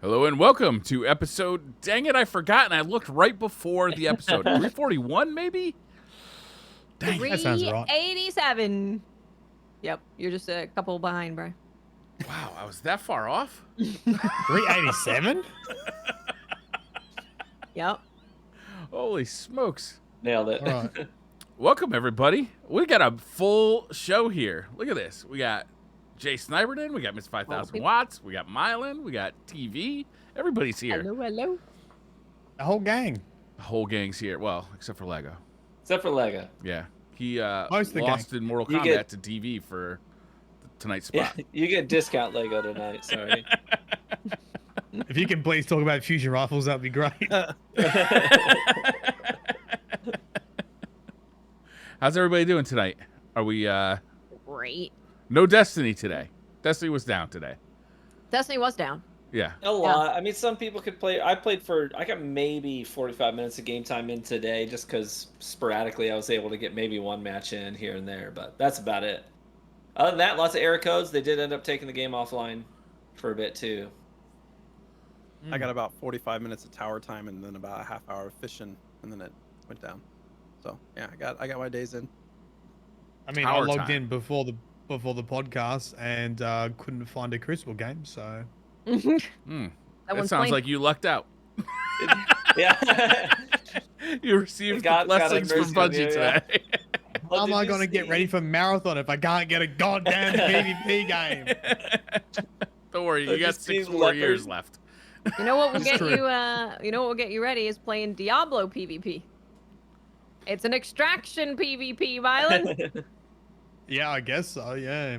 Hello and welcome to episode, dang it, I forgot and I looked right before the episode. 341 maybe? Dang, that sounds right. 387. Yep, you're just a couple behind, bro. Wow, I was that far off? 387? Yep. Holy smokes. Nailed it. All right. Welcome everybody. We got a full show here. Look at this. We got Jay Sniberton, we got Miss 5000 Watts, we got Mylan, we got TV. Everybody's here. Hello. The whole gang. The whole gang's here. Well, except for Lego. Except for Lego. Yeah. He Most of the lost in Mortal Kombat to TV for tonight's spot. Yeah, you get discount Lego tonight, sorry. If you can please talk about fusion rifles, that'd be great. How's everybody doing tonight? Are we Great. no Destiny today? Destiny was down today. Destiny was down. Yeah. A lot. I mean, some people could play. I got maybe 45 minutes of game time in today just because sporadically I was able to get maybe one match in here and there, but that's about it. Other than that, lots of error codes. They did end up taking the game offline for a bit too. I got about 45 minutes of tower time and then about a half hour of fishing, and then it went down. So yeah, I got my days in. I mean, Tower I logged time. in before the podcast and couldn't find a Crucible game, so That one's sounds plain. like you lucked out. Yeah. You received God- the God have blessings from mercy on Bungie you, yeah. today. Well, how am did I you going to get see- ready for marathon if I can't get a goddamn PvP game? Don't worry, Did you got you see 6 more years Leopard? left. You know what will That's get true. you? You know what will get you ready is playing Diablo PvP. It's an extraction PvP, Mylan. Yeah, I guess so. Yeah,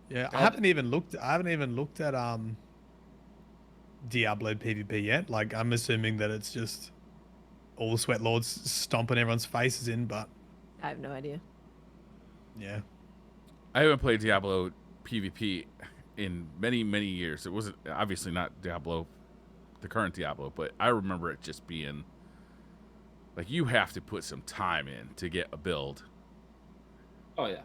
yeah. I God. haven't even looked at Diablo PvP yet. Like, I'm assuming that it's just all the sweat lords stomping everyone's faces in, but I have no idea. yeah. I haven't played Diablo PvP in many, many years. It wasn't obviously not Diablo, the current Diablo, but I remember it just being like you have to put some time in to get a build. Oh yeah.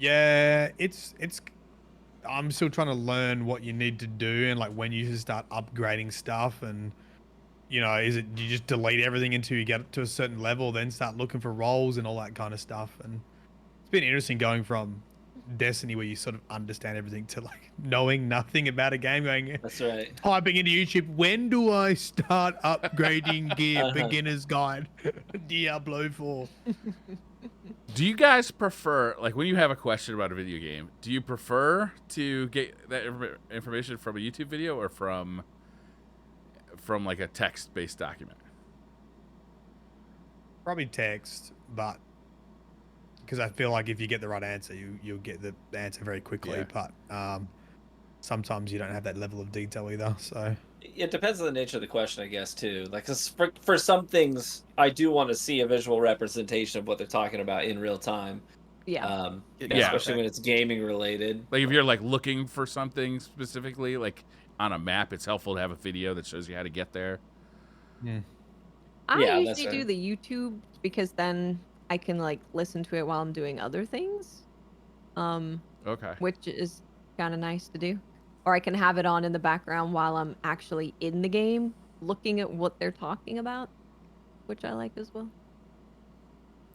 Yeah, it's I'm still trying to learn what you need to do and like when you should start upgrading stuff, and you know, is it you just delete everything until you get to a certain level, then start looking for roles and all that kind of stuff. And it's been interesting going from Destiny where you sort of understand everything to like knowing nothing about a game, going That's right. typing into YouTube, when do I start upgrading gear? Uh-huh. Beginner's guide. Diablo 4. Do you guys prefer, like when you have a question about a video game, do you prefer to get that information from a YouTube video or from like a text-based document? Probably text, but because I feel like if you get the right answer, you'll get the answer very quickly. Yeah. But sometimes you don't have that level of detail either. So It depends on the nature of the question, I guess, too. Like, 'cause for some things, I do want to see a visual representation of what they're talking about in real time. Yeah. Yeah. Especially when it's gaming related. Like if you're like looking for something specifically, like on a map, it's helpful to have a video that shows you how to get there. I Yeah, that's usually do right. the YouTube because then I can like listen to it while I'm doing other things. Okay. Which is kind of nice to do. Or I can have it on in the background while I'm actually in the game, looking at what they're talking about, which I like as well.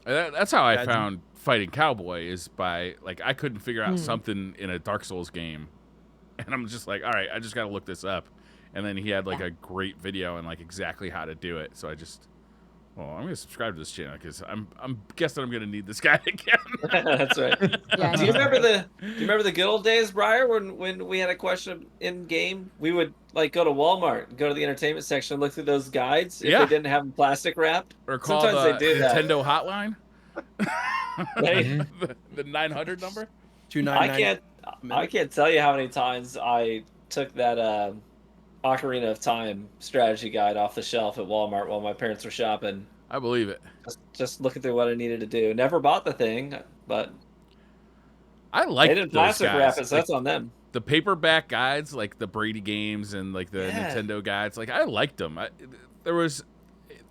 That's how I Yeah, found fighting Cowboy, is by like I couldn't figure out something in a Dark Souls game, and I'm just like, all right, I just got to look this up, and then he had like a great video and like exactly how to do it. So I just, I'm gonna subscribe to this channel because I'm guessing I'm gonna need this guy again. That's right. Yeah, Do you remember the good old days, Briar, when we had a question in game? We would like go to Walmart, go to the entertainment section, look through those guides if Yeah. they didn't have them plastic wrapped. Or call Sometimes the they do that. Nintendo hotline. Right? the 900 number. 299. I can't tell you how many times I took that Ocarina of Time strategy guide off the shelf at Walmart while my parents were shopping. I believe it. Just looking through what I needed to do. Never bought the thing, but I like they didn't those plastic guys. wrap it, so Like, that's on them. the paperback guides, like the Brady games and like the Yeah. Nintendo guides, like I liked them. There was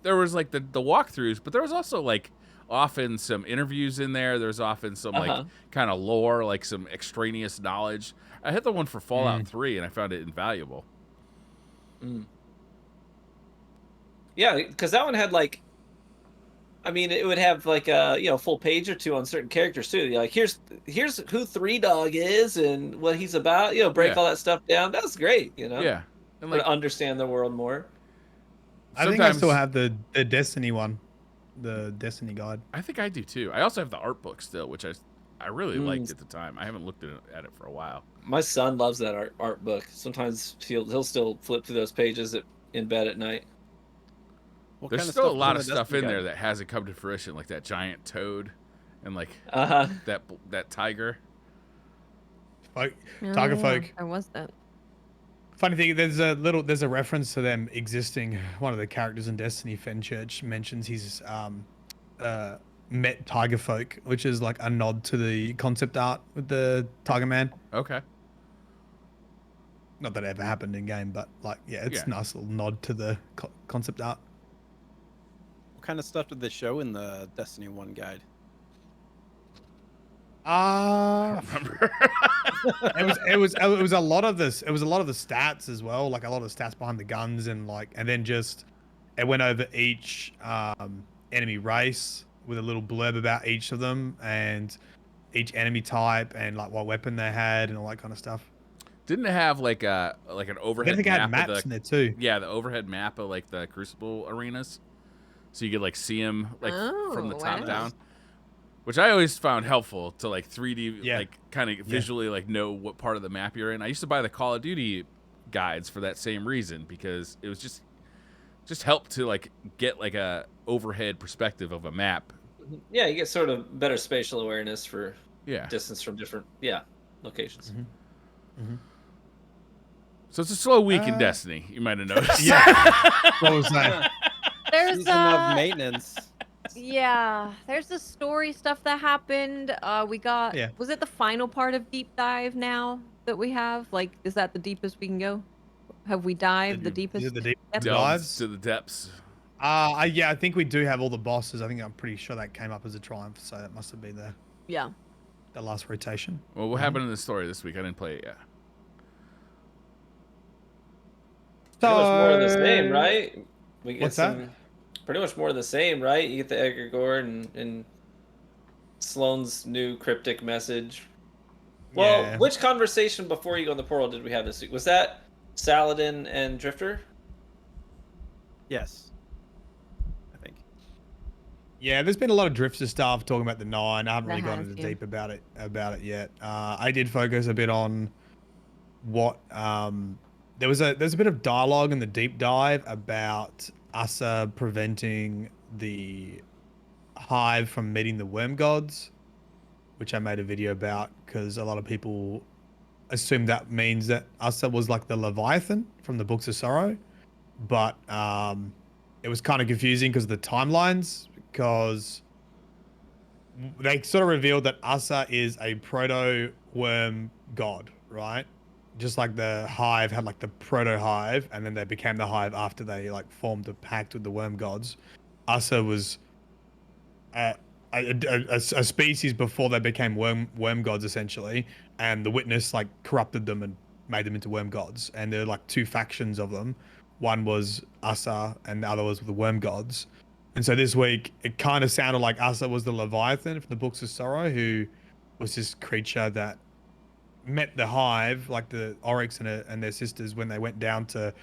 like the walkthroughs, but there was also like often some interviews in there. There's often some like kind of lore, like some extraneous knowledge. I had the one for Fallout 3 and I found it invaluable. Mm. Yeah, because that one had like, I mean, it would have like a full page or two on certain characters too. Like here's who Three Dog is and what he's about. Break Yeah. all that stuff down. That was great. Yeah. And to like understand the world more. I think I still sometimes have the Destiny one, the Destiny guide. I think I do too. I also have the art book still, which I really Mm. liked at the time. I haven't looked at it for a while. My son loves that art book. Sometimes he'll still flip through those pages in bed at night. What There's kind of still a stuff was lot the of stuff Destiny in there guide? that hasn't come to fruition, like that giant toad, and like Uh-huh. that tiger. Folk, Oh, Tiger yeah, folk. There was that. Funny thing, there's a reference to them existing. One of the characters in Destiny, Fenchurch, mentions he's met Tiger folk, which is like a nod to the concept art with the Tiger Man. Okay. Not that it ever happened in game, but like, yeah, it's Yeah. a nice little nod to the concept art. What kind of stuff did they show in the Destiny 1 guide? Remember? It was a lot of this. It was a lot of the stats as well, like a lot of the stats behind the guns and then just it went over each enemy race with a little blurb about each of them and each enemy type and like what weapon they had and all that kind of stuff. Didn't it have like an I overhead think it had map of maps in there too. Yeah, the overhead map of like the Crucible arenas, so you could like see them like from the Oh, top wow. down, which I always found helpful to like 3D Yeah. like kind of visually like know what part of the map you're in. I used to buy the Call of Duty guides for that same reason, because it was just helped to like get like a overhead perspective of a map. Yeah, you get sort of better spatial awareness for Yeah. distance from different locations. Mm-hmm. So it's a slow week in Destiny. You might have noticed. Yeah. What was that? There's Season of maintenance. yeah, there's the story stuff that happened. We got Yeah. Was it the final part of Deep Dive now that we have? Like, is that the deepest we can go? Have we dived the deepest? Is it the deep depth? Delves dives? to the depths. Yeah, I think we do have all the bosses. I'm pretty sure that came up as a triumph, so that must have been Yeah. the last rotation. Well, what happened in the story this week? I didn't play it yet. Pretty much more of the same, right? We get What's that? pretty much more of the same, right? You get the egregore and Sloane's new cryptic message. Well, Yeah. which conversation before you go in the portal did we have this week? Was that Saladin and Drifter? Yes. I think. Yeah, there's been a lot of drifter stuff talking about the 9. I haven't There really gone has into been. deep about it yet. I did focus a bit on what there's a bit of dialogue in the deep dive about Asa preventing the hive from meeting the worm gods, which I made a video about because a lot of people assume that means that Asa was like the Leviathan from the Books of Sorrow, but it was kind of confusing because of the timelines, because they sort of revealed that Asa is a proto worm god, right? Just like the hive had like the proto hive, and then they became the hive after they like formed a pact with the worm gods. Asa was a species before they became worm gods, essentially, and the witness like corrupted them and made them into worm gods. And there are like 2 factions of them. One was Asa, and the other was the worm gods. And so this week, it kind of sounded like Asa was the Leviathan from the Books of Sorrow, who was this creature that met the hive, like the Oryx and their sisters, when they went down to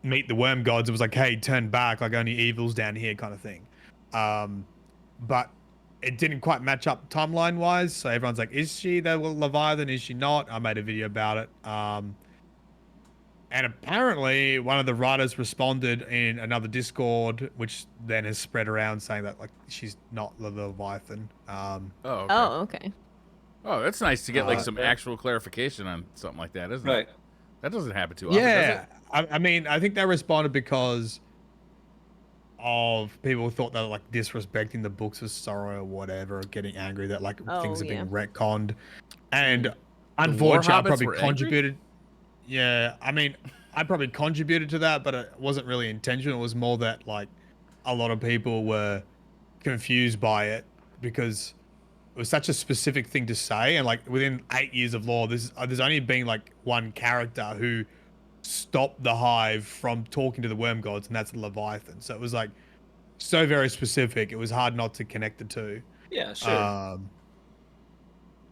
meet the worm gods. It was like, hey, turn back, like only evil's down here, kind of thing. But it didn't quite match up timeline wise, so everyone's like, is she the Leviathan, is she not? I made a video about it. And apparently one of the writers responded in another Discord, which then has spread around, saying that like she's not the Leviathan. Oh, okay. Oh, okay. Oh, that's nice to get like some yeah. actual clarification on something like that, isn't it? Right. That doesn't happen too often, Yeah, does it? I mean, I think they responded because of people thought they were like disrespecting the Books of Sorrow or whatever, or getting angry that like things are yeah. being retconned, and lore unfortunately, I hobbits probably were angry? contributed. Yeah, I mean, I probably contributed to that, but it wasn't really intentional. It was more that like a lot of people were confused by it because it was such a specific thing to say, and like within 8 years of lore, there's only been like one character who stop the hive from talking to the worm gods, and that's the Leviathan. So it was like so very specific. It was hard not to connect the two. Yeah, sure.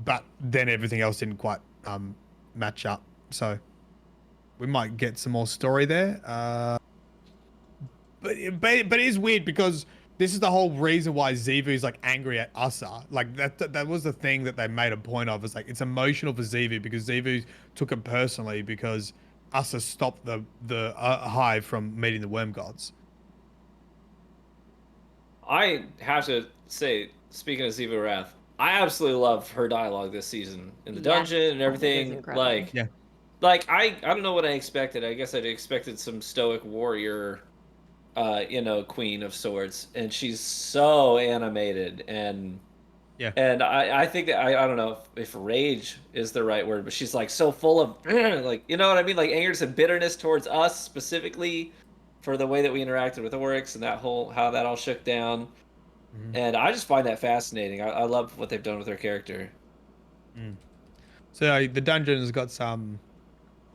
But then everything else didn't quite match up. So we might get some more story there. But it is weird because this is the whole reason why Zivu is like angry at Asa. Like that was the thing that they made a point of. It's like it's emotional for Zivu because Zivu took it personally because Asa stopped the hive from meeting the worm gods. I have to say, speaking of Ziva Wrath, I absolutely love her dialogue this season in the Yeah. dungeon and It is everything. incredible. Like, Yeah. like I don't know what I expected. I guess I'd expected some stoic warrior, queen of swords, and she's so animated and Yeah. and I think that I don't know if rage is the right word, but she's like so full of like you know what I mean, like anger and bitterness towards us specifically for the way that we interacted with Oryx and that whole how that all shook down. And I just find that fascinating. I love what they've done with her character. So the dungeon has got some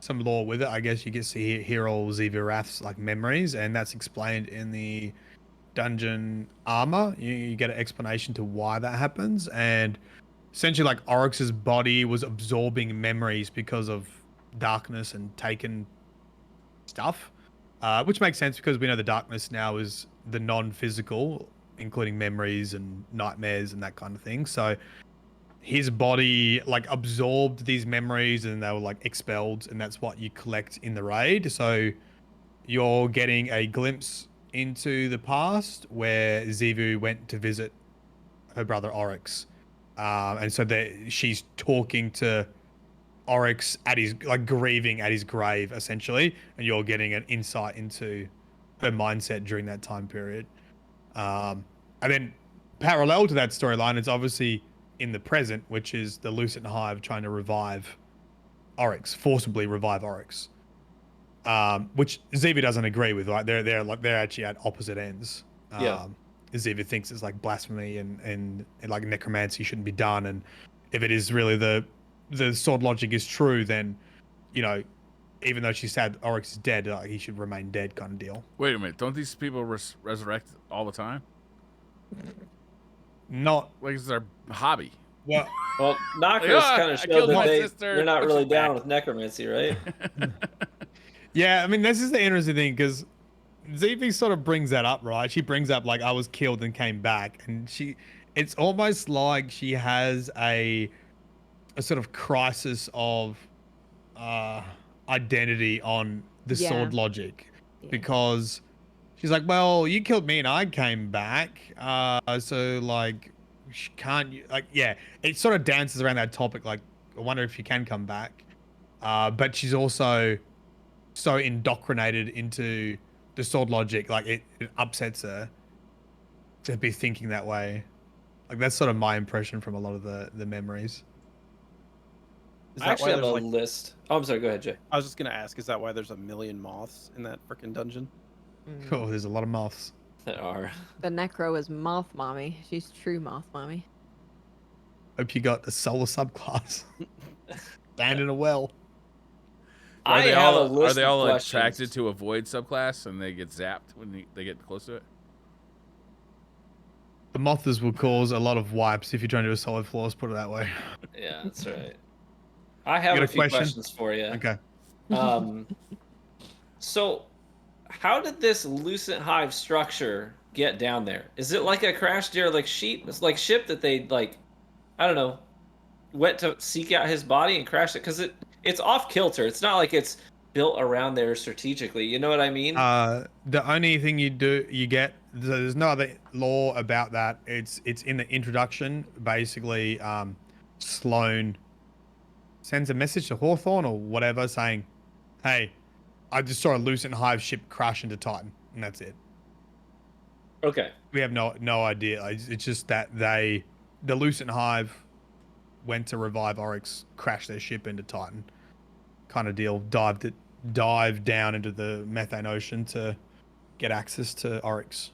lore with it. I guess you get to hear all Ziva Wrath's like memories, and that's explained in the dungeon armor. You get an explanation to why that happens, and essentially like Oryx's body was absorbing memories because of darkness and taken stuff, which makes sense because we know the darkness now is the non-physical, including memories and nightmares and that kind of thing. So his body like absorbed these memories and they were like expelled, and that's what you collect in the raid. So you're getting a glimpse into the past where Zivu went to visit her brother Oryx, and so she's talking to Oryx at his like grieving at his grave essentially, and you're getting an insight into her mindset during that time period. And then parallel to that storyline, it's obviously in the present, which is the Lucent Hive trying to revive Oryx, forcibly revive Oryx, which Ziva doesn't agree with. Right, they're actually at opposite ends. Yeah. Ziva thinks it's like blasphemy and like necromancy shouldn't be done, and if it is really the sword logic is true, then even though she said Oryx is dead, he should remain dead, kind of deal. Wait a minute. Don't these people resurrect all the time? Not Like it's their hobby. well. Well, Knockers Yeah, kind I of showed killed my that sister. they're not Put really you down back. with necromancy, right? Yeah, I mean, this is the interesting thing because ZV sort of brings that up, right? She brings up like I was killed and came back, and it's almost like she has a sort of crisis of identity on the Yeah. sword logic, Yeah. because she's like, well, you killed me and I came back, so like, can't you like, yeah, it sort of dances around that topic, like I wonder if you can come back, but she's also so indoctrinated into the sword logic, like it upsets her to be thinking that way. Like that's sort of my impression from a lot of the memories. Is I that actually why have a there's like? list. Oh, I'm sorry. Go ahead, Jay. I was just gonna ask, is that why there's a million moths in that freaking dungeon? Oh, there's a lot of moths. There are. The Necro is Moth Mommy. She's true Moth Mommy. Hope you got the solar subclass. Stand in a well. I have a list Are they of all questions. attracted to a void subclass and they get zapped when they get close to it? The mothers will cause a lot of wipes if you're trying to do a solid floors, put it that way. Yeah, that's right. I have got a a few question? questions for you. Okay. So, how did this Lucent Hive structure get down there? Is it like a crashed derelict ship? It's like ship that they like, I don't know, went to seek out his body and crashed it because it's off kilter. It's not like it's built around there strategically. You know what I mean? The only thing you get, there's no other law about that. It's in the introduction. Basically, Sloane sends a message to Hawthorne or whatever saying, hey, I just saw a Lucent Hive ship crash into Titan, and that's it. Okay. We have no idea. It's just that the Lucent Hive went to revive Oryx, crashed their ship into Titan, kind of deal. Dive down into the methane ocean to get access to Oryx.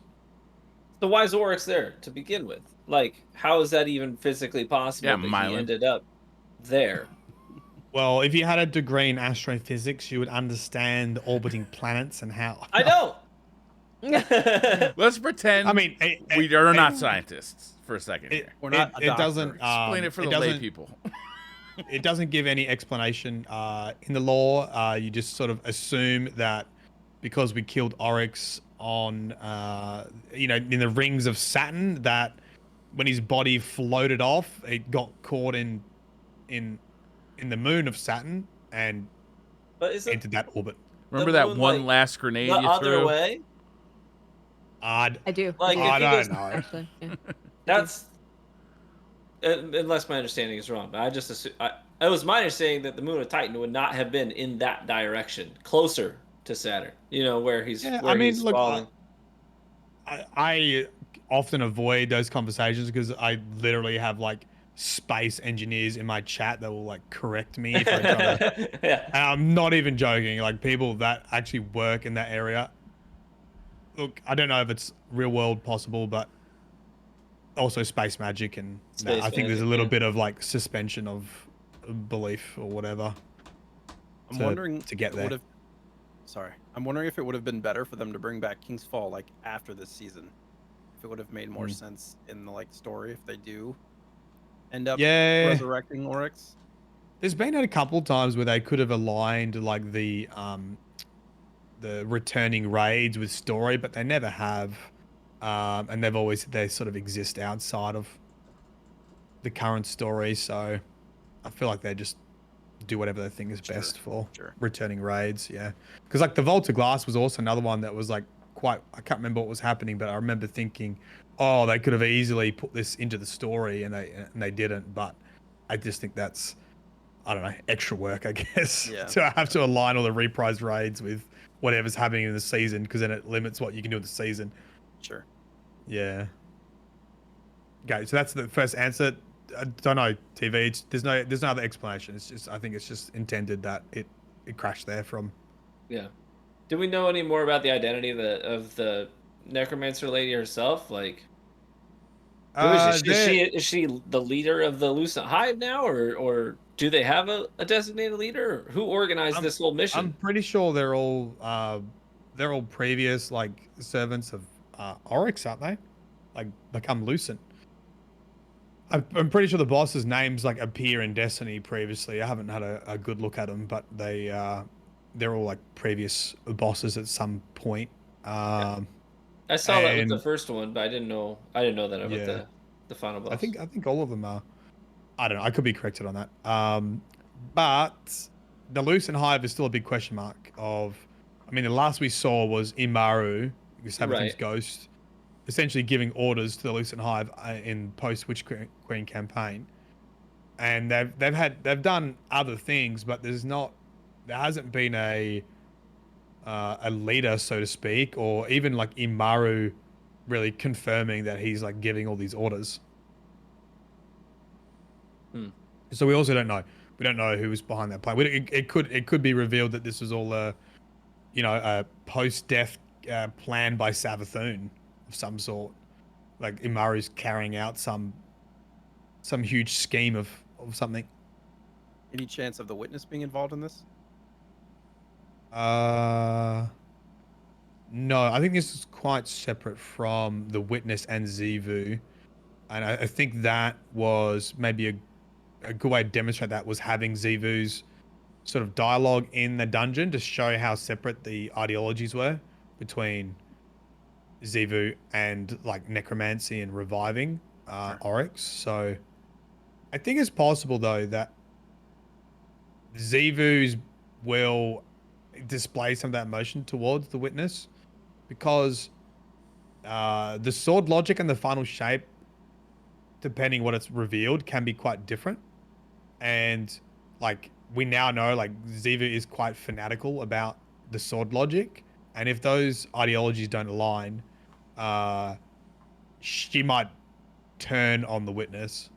So why is Oryx there to begin with? Like, how is that even physically possible Yeah, that he Mylan. ended up there? Well, if you had a degree in astrophysics, you would understand orbiting planets and how. I don't. Let's pretend I mean, we are not scientists for a second here. We're not a it doesn't Explain it for the lay doesn't people. it doesn't give any explanation in the law. You just sort of assume that because we killed Oryx on in the rings of Saturn, that when his body floated off, it got caught in the moon of Saturn and But is it entered that orbit. Remember the that moon, one like, last grenade the you other threw? way? I do. Like, I if he don't goes, know. Actually, yeah. that's unless my understanding is wrong. But I just assume, it was my understanding that the moon of Titan would not have been in that direction, closer to Saturn. You know, where he's Yeah, where I mean, he's look, falling. I often avoid those conversations because I literally have like space engineers in my chat that will like correct me if I try to. Yeah. And I'm not even joking. Like people that actually work in that area. Look, I don't know if it's real world possible, but also space magic, and Space I think there's a magic, little yeah. bit of like suspension of belief or whatever. I'm to- wondering to get if it there. would've- Sorry, I'm wondering if it would have been better for them to bring back King's Fall like after this season. If it would have made more sense in the like story if they do end up Yeah. resurrecting Oryx. There's been a couple times where they could have aligned like the returning raids with story, but they never have. And they sort of exist outside of the current story, so I feel like they just do whatever they think is best for sure. returning raids. Yeah, because like the Vault of Glass was also another one that was like I can't remember what was happening, but I remember thinking, oh, they could have easily put this into the story, and they didn't. But I just think that's, I don't know, extra work, I guess. Yeah. To have to align all the reprise raids with whatever's happening in the season, because then it limits what you can do in the season. Sure. Yeah. Okay, so that's the first answer. I don't know, TV. There's no other explanation. It's just, I think it's just intended that it crashed there from. Yeah. Do we know any more about the identity of the necromancer lady herself? Like, who is she? Is she the leader of the Lucent Hive now, or do they have a designated leader? Who organized this whole mission? I'm pretty sure they're all previous like servants of Oryx, aren't they? Like become Lucent. I'm pretty sure the boss's names like appear in Destiny previously. I haven't had a good look at them, but they're all like previous bosses at some point. I saw that with the and- first one, but I didn't know that about Yeah. the final boss. I think all of them are. I don't know. I could be corrected on that. But the Lucent Hive is still a big question mark. The last we saw was Imaru, Sabathun's Right. ghost, essentially giving orders to the Lucent Hive in post Witch Queen campaign, and they've done other things, but there hasn't been a leader, so to speak, or even like Imaru really confirming that he's like giving all these orders. So we also don't know. We don't know who was behind that plan. It could be revealed that this was all a post-death plan by Savathun of some sort. Like Imaru's carrying out some huge scheme of something. Any chance of the witness being involved in this? No, I think this is quite separate from the Witness and Zivu, and I think that was maybe a good way to demonstrate that was having Zivu's sort of dialogue in the dungeon to show how separate the ideologies were between Zivu and like necromancy and reviving Oryx. So I think it's possible though that Zivu's will display some of that emotion towards the Witness, because the sword logic and the final shape, depending what it's revealed, can be quite different. And like we now know, like Zivu is quite fanatical about the sword logic, and if those ideologies don't align, she might turn on the Witness.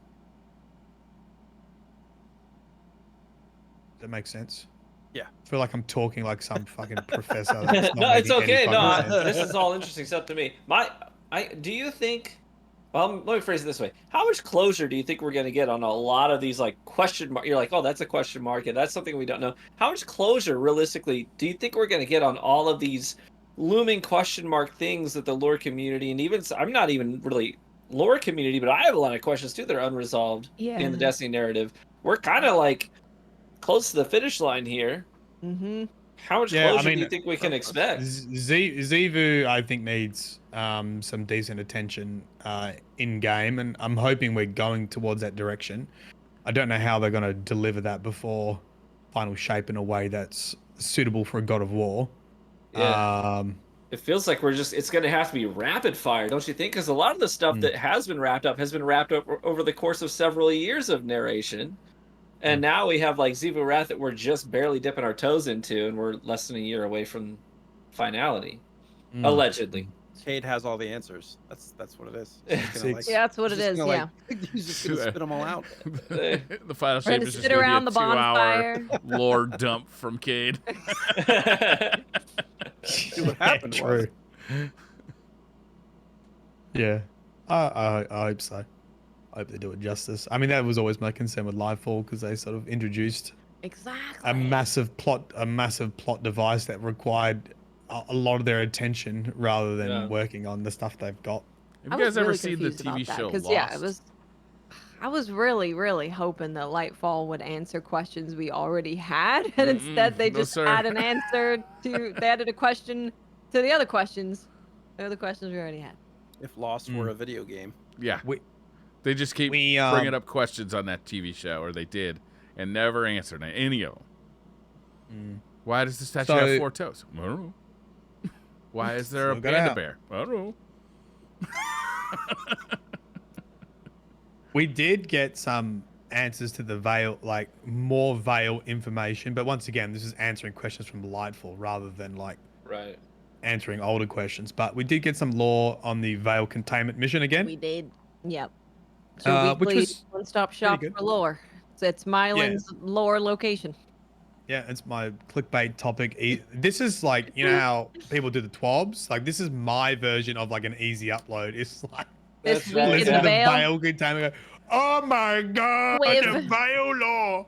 Does that make sense? Yeah. I feel like I'm talking like some fucking professor. That's not No, it's making any okay. No, fucking sense. this is all interesting stuff to me. Do you think Let me phrase it this way: how much closure do you think we're going to get on a lot of these like question mark? You're like, oh, that's a question mark, and that's something we don't know. How much closure, realistically, do you think we're going to get on all of these looming question mark things that the lore community and even I'm not even really lore community, but I have a lot of questions too that are unresolved in the Yeah. Destiny narrative. We're kind of like close to the finish line here. Mm-hmm. How much Yeah, I closure do you mean, think we can expect? Zivu, I think, needs some decent attention in game, and I'm hoping we're going towards that direction. I don't know how they're going to deliver that before final shape in a way that's suitable for a God of War. Yeah. Um, It feels like it's going to have to be rapid fire, don't you think? Because a lot of the stuff Mm. that has been wrapped up has been wrapped up over the course of several years of narration. And now we have like Zivu Wrath that we're just barely dipping our toes into, and we're less than a year away from finality. Allegedly. Cade has all the answers. That's what it is. He's just gonna, like, Yeah, that's what he's it just is. gonna, Yeah. he's just gonna spit them all out. The final We're shape gonna is just sit going around to the be a 2-hour bonfire. lore dump from Cade. See what happened was. True. Yeah, I hope so. I hope they do it justice. I mean, that was always my concern with Livefall because they sort of introduced Exactly. a massive plot device that required a lot of their attention rather than Yeah. working on the stuff they've got. Have I you was guys ever really seen the confused about TV that, show 'cause, Lost? yeah, I was really, really hoping that Lightfall would answer questions we already had, and instead they no, just sir. add an answer to. They added a question to the other questions. The other questions we already had. If Lost were a video game. Yeah. We They just keep we bringing up questions on that TV show, or they did, and never answered any of them. Why does the statue have 4 toes? I don't know. Why is there a Look it panda up. bear? I don't know. We did get some answers to the veil, like more veil information, but once again, this is answering questions from Lightfall rather than like Right. answering older questions. But we did get some lore on the veil containment mission again. We did. Yep. It's your Which weekly was one-stop shop good. for lore. It's Mylan's lore location. Yeah, it's my clickbait topic. This is like, you know how people do the TWABs? Like, this is my version of like an easy upload. It's like, This That's week right, in listen the to the veil. veil containment. Go, oh my god, With- the veil lore.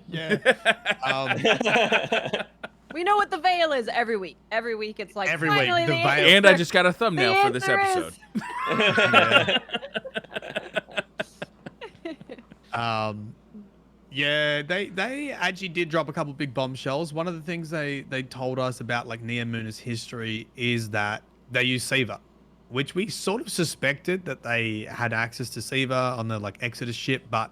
Yeah. We know what the veil is every week. Every week it's like Every week, finally the the veil. And I answer. just got a thumbnail for this answer is- episode. Yeah, they actually did drop a couple big bombshells. One of the things they told us about like Neomuna's history is that they use Siva, which we sort of suspected that they had access to Siva on the like Exodus ship, but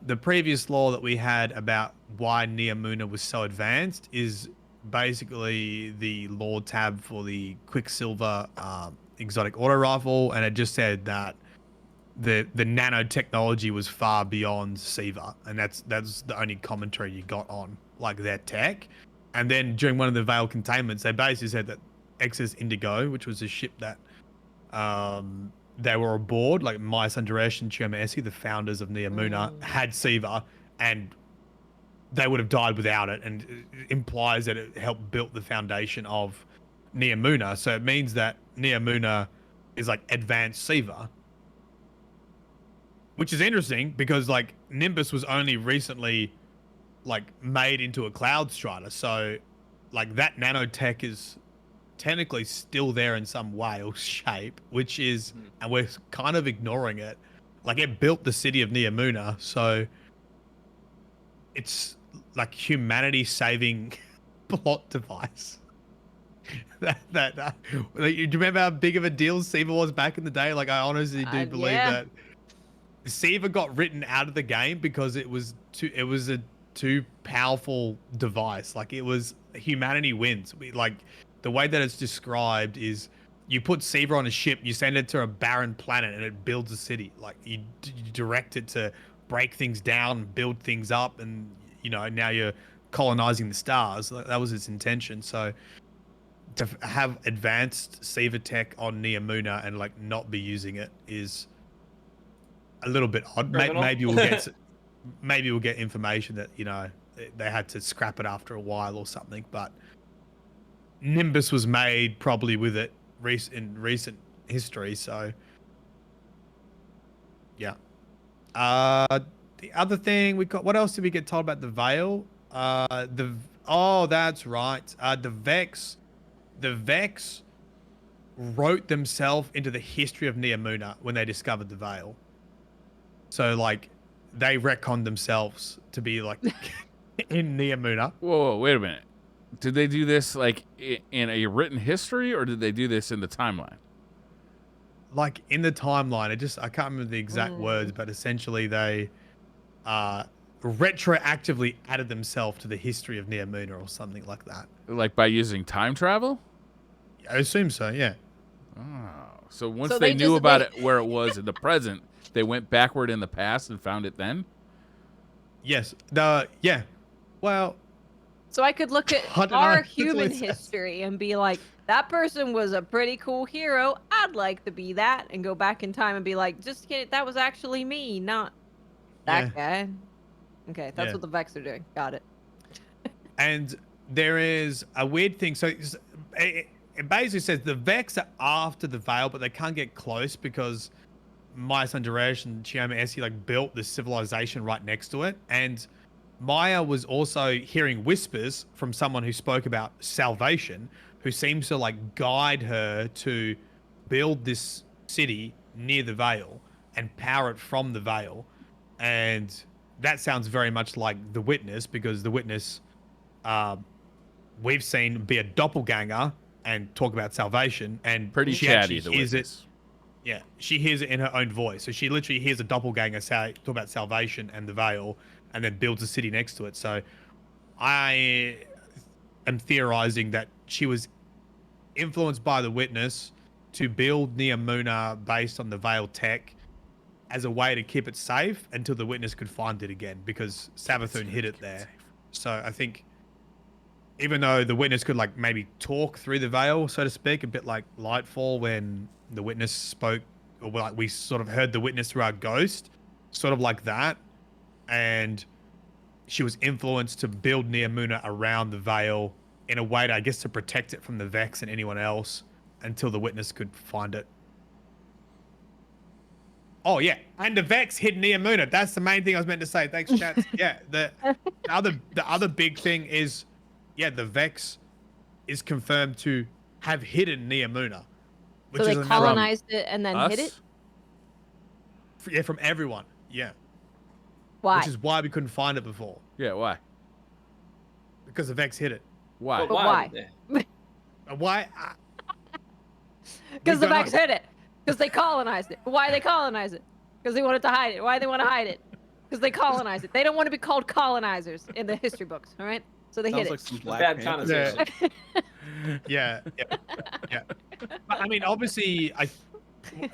the previous law that we had about why Neomuna was so advanced is basically the lore tab for the Quicksilver exotic auto rifle, and it just said that the nanotechnology was far beyond Siva, and that's the only commentary you got on like their tech. And then during one of the veil containments, they basically said that XS Indigo, which was a ship that they were aboard, like Maya Sundaresh and Chioma Essie, the founders of Neomuna, had Siva, and they would have died without it, and it implies that it helped build the foundation of Neomuna. So it means that Neomuna is like advanced Siva, which is interesting because like Nimbus was only recently like made into a cloud strider, so like that nanotech is technically still there in some way or shape, which is, and we're kind of ignoring it. Like it built the city of Neomuna, so it's like humanity saving plot device. Do you remember how big of a deal Siva was back in the day? Like I honestly do believe that Siva got written out of the game because it was a too powerful device. Like it was humanity wins. Like the way that it's described is you put Siva on a ship, you send it to a barren planet, and it builds a city. Like you direct it to break things down, build things up, and you know now you're colonizing the stars. That was its intention. So to have advanced Siva tech on Neomuna and like not be using it is a little bit odd. Maybe we'll get information that you know they had to scrap it after a while or something. But Nimbus was made probably with it in recent history, so The other thing we got. What else did we get told about the Veil? That's right. The Vex wrote themselves into the history of Neomuna when they discovered the Veil. So like, they retconned themselves to be like in Neomuna. Whoa, wait a minute. Did they do this like in a written history, or did they do this in the timeline? Like in the timeline, I can't remember the exact words, but essentially they retroactively added themselves to the history of Neomuna or something like that. Like by using time travel? I assume so, yeah. Oh, so once So they they knew just- about they- it where it was in the present, they went backward in the past and found it then? Yes. Well, So I could look at I don't know. our That's what human it says. history and be like, that person was a pretty cool hero. I'd like to be that, and go back in time and be like, just kidding, that was actually me, not that guy. Okay, that's Yeah. what the Vex are doing. Got it. and there is a weird thing. So it basically says the Vex are after the Veil, but they can't get close because Maya Sundaresh and Chioma Essie like built this civilization right next to it. And Maya was also hearing whispers from someone who spoke about salvation, who seems to like guide her to build this city near the Veil and power it from the Veil. And that sounds very much like the Witness, because the Witness we've seen be a doppelganger and talk about salvation, and Pretty she chatty, actually the hears it. witness. Yeah, she hears it in her own voice. So she literally hears a doppelganger talk about salvation and the Veil, and then builds a city next to it. So I am theorizing that she was influenced by the Witness to build Neomuna based on the Veil tech as a way to keep it safe until the Witness could find it again, because Savathun hid it there. So I think even though the Witness could like maybe talk through the Veil, so to speak, a bit like Lightfall when the Witness spoke, or like we sort of heard the Witness through our ghost, sort of like that. And she was influenced to build Neomuna around the Veil in a way to, I guess, to protect it from the Vex and anyone else until the Witness could find it. Oh yeah, and the Vex hid Neomuna. That's the main thing I was meant to say. Thanks, chat. Yeah, the other big thing is, yeah, the Vex is confirmed to have hidden Neomuna, which So is they another, colonized it and then hid it? yeah, from everyone. Yeah, Why? which is why we couldn't find it before, Yeah, why? because the Vex hid it. Why? But why? would they? Why? Because the we don't Vex know. hid it. Because they colonized it. Why they colonize it? Because they wanted to hide it. Why they want to hide it? Because they colonized it. They don't want to be called colonizers in the history books. All right, so they hid Sounds like it. some Black Bad Panther. connotation. Yeah, yeah. But, I mean, obviously,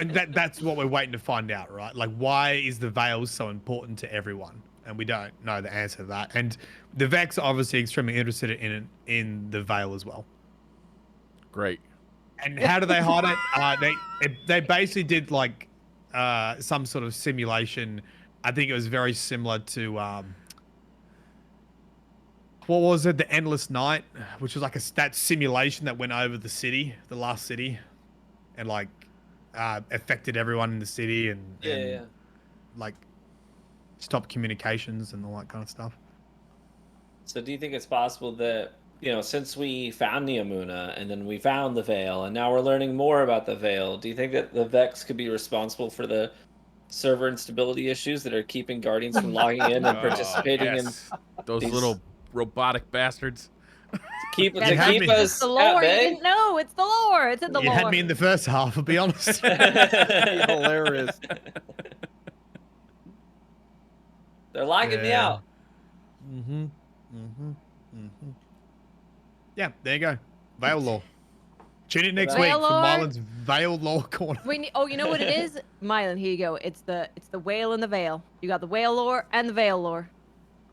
that's what we're waiting to find out, right? Like, why is the Veil so important to everyone? And we don't know the answer to that. And the Vex are obviously extremely interested in the Veil as well. Great. And how do they hide it? They basically did like some sort of simulation. I think it was very similar to what was it? The Endless Night, which was like that simulation that went over the city, the last city, and like affected everyone in the city and Yeah. like stopped communications and all that kind of stuff. So do you think it's possible that, since we found Neomuna and then we found the Veil and now we're learning more about the Veil, do you think that the Vex could be responsible for the server instability issues that are keeping Guardians from logging in and participating in Yes. Those these- little robotic bastards. to keep You had me. us It's the lore. at You bay? didn't know. It's the lore. It's in the You lore. had me in the first half, I'll be honest. Hilarious. They're locking me Yeah. out. Yeah, there you go. Veil Law. Tune in next Veil week for lore. Marlon's Veil Law Corner. Oh, you know what it is? Mylan, here you go. It's the whale and the veil. You got the whale lore and the veil lore.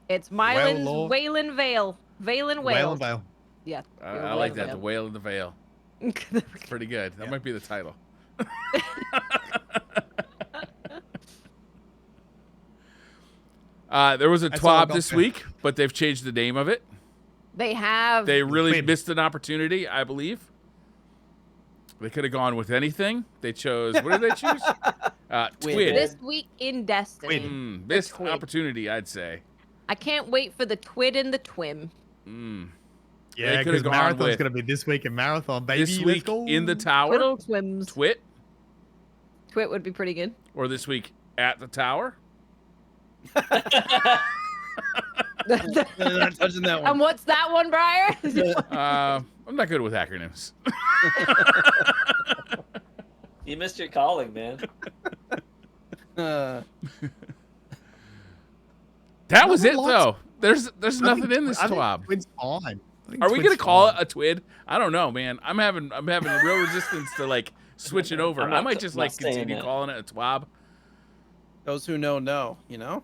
It's Mylan's lore. Whalen Veil. Valen Whale Whale. and Veil. Yeah. I like that. The Whale in the Veil. It's pretty good. That Yeah. might be the title. There was a That's all I TWAB got this there. week, but they've changed the name of it. They have. They really Win. missed an opportunity, I believe. They could have gone with anything. They chose. What did they choose? Twid. This week in Destiny. This Twid. opportunity, I'd say. I can't wait for the Twid and the Twim. Yeah, They coulda because gone Marathon's with going to be this week in Marathon, baby. This Let's week go. in the tower. Twiddle Twims. Twit. Twit would be pretty good. Or this week at the tower. They're not touching that one. And what's that one, Briar? I'm not good with acronyms. You missed your calling, man. Uh, That was Not it, a lot. though. There's nothing in this I think twab. Twid's fine. I think Are we Twid's gonna call it fine. a twid? I don't know, man. I'm having real resistance to like switch it over. I'm I not- might just not like saying continue that. calling it a twab. those who know, you know?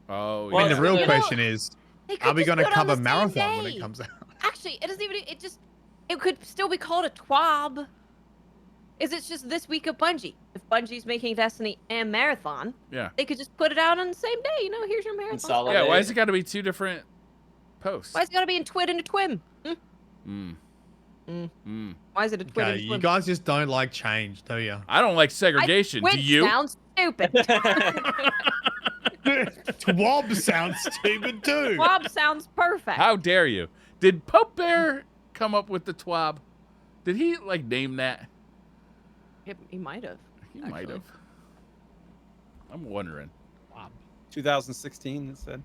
Oh, I Well, mean, the real you know, question is, They could are we just going to do it on cover the same Marathon when day. it comes out? Actually, it doesn't even. It could still be called a twab. Is it's just this week of Bungie? If Bungie's making Destiny and Marathon, yeah. they could just put it out on the same day. You know, here's your Marathon. Consolidate. Yeah, why has it got to be two different posts? Why is it gotta be in Twid and a Twim? Why is it a Twid Okay, and a you Twim? guys just don't like change, do you? I don't like segregation. Twid Do you? sounds stupid. Twab sounds stupid too. Twab sounds perfect. How dare you? Did Pope Bear come up with the twab? Did he like name that? He might have. He might have. I'm wondering. 2016, it said.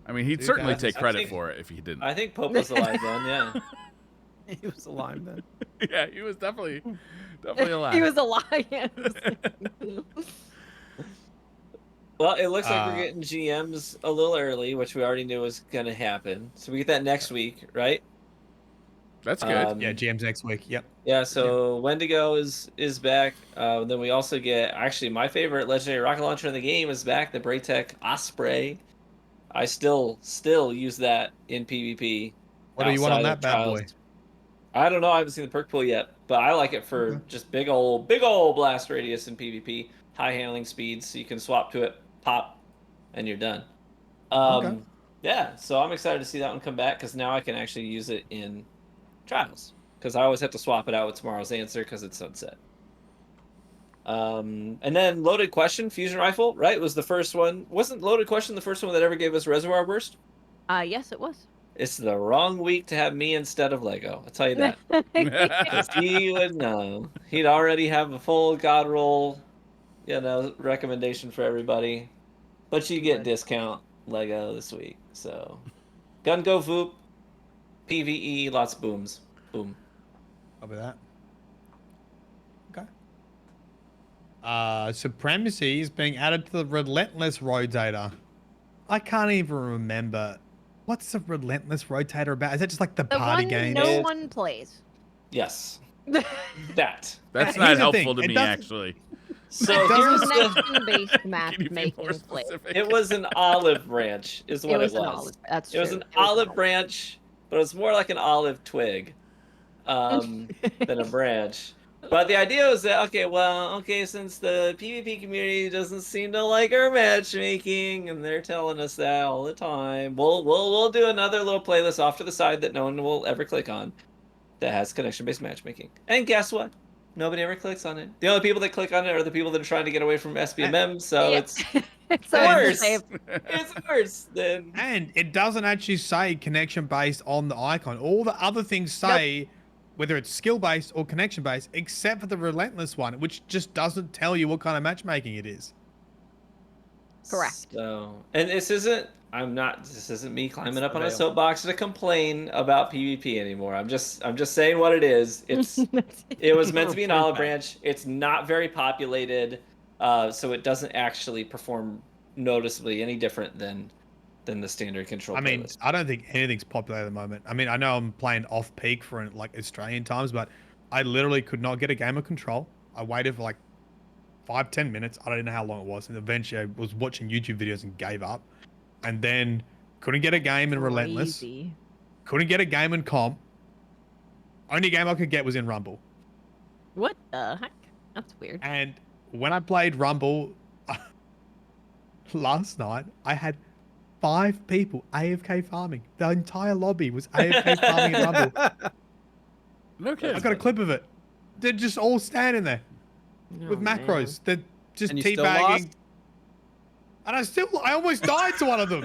I mean, he'd certainly take I credit think- for it if he didn't. I think Pope was alive then, yeah. He was alive then. Yeah, he was definitely alive. He was a lion. Well, it looks like Uh, we're getting GMs a little early, which we already knew was going to happen. So we get that next week, right? That's good. Yeah, GM's next week. Yep. Yeah, so Wendigo is back. Then we also get, actually, my favorite legendary rocket launcher in the game is back, the Braytech Osprey. I still use that in PvP. What do you want on outside that of bad boy? trials. I don't know. I haven't seen the perk pool yet, but I like it for just big old blast radius in PvP, high handling speeds, so you can swap to it, pop, and you're done. Okay. Yeah, so I'm excited to see that one come back because now I can actually use it in trials. Because I always have to swap it out with Tomorrow's Answer because it's sunset. And then Loaded Question, Fusion Rifle, right, was the first one. Wasn't Loaded Question the first one that ever gave us Reservoir Burst? Yes, it was. It's the wrong week to have me instead of Lego. I'll tell you that. 'Cause he would know. He'd already have a full God roll, recommendation for everybody. But you get discount Lego this week. So, Gun Go Voop, PvE, lots of booms. Boom. Copy that. Okay. Supremacy is being added to the Relentless Rotator. I can't even remember. What's the Relentless Rotator about? Is that just like the The party one game? no It's- one plays. Yes. That. That's Here's not the helpful thing, to it me, doesn't- actually. So It here's doesn't- the, Connection-based Can you be matchmaking more play. specific? it was an olive branch, is what It was an was. olive. That's It was true. an It was olive branch, but it was more like an olive twig than a branch. But the idea was that, since the PvP community doesn't seem to like our matchmaking, and they're telling us that all the time, we'll do another little playlist off to the side that no one will ever click on that has connection-based matchmaking. And guess what? Nobody ever clicks on it. The only people that click on it are the people that are trying to get away from SBMM, so Yeah. it's It's always worse. the same. It's worse than... And it doesn't actually say connection based on the icon. All the other things say whether it's skill based or connection based, except for the Relentless one, which just doesn't tell you what kind of matchmaking it is. Correct. So, and this isn't me climbing It's up the on a veil. soapbox to complain about PvP anymore. I'm just saying what it is. It was meant to be an olive branch. It's not very populated, so it doesn't actually perform noticeably any different than the standard control. I mean, playlist. I don't think anything's popular at the moment. I mean, I know I'm playing off peak for like Australian times, but I literally could not get a game of Control. I waited for like 5-10 minutes. I don't know how long it was, and eventually I was watching YouTube videos and gave up. And then couldn't get a game in Relentless. Crazy. Couldn't get a game in Comp. Only game I could get was in Rumble. What the heck? That's weird. And when I played Rumble last night, I had 5 people AFK farming. The entire lobby was AFK farming in Rumble. No kidding. I got a clip of it. They're just all standing there. with Oh, man. macros. They're just And you still teabagging. lost? And I almost died to one of them.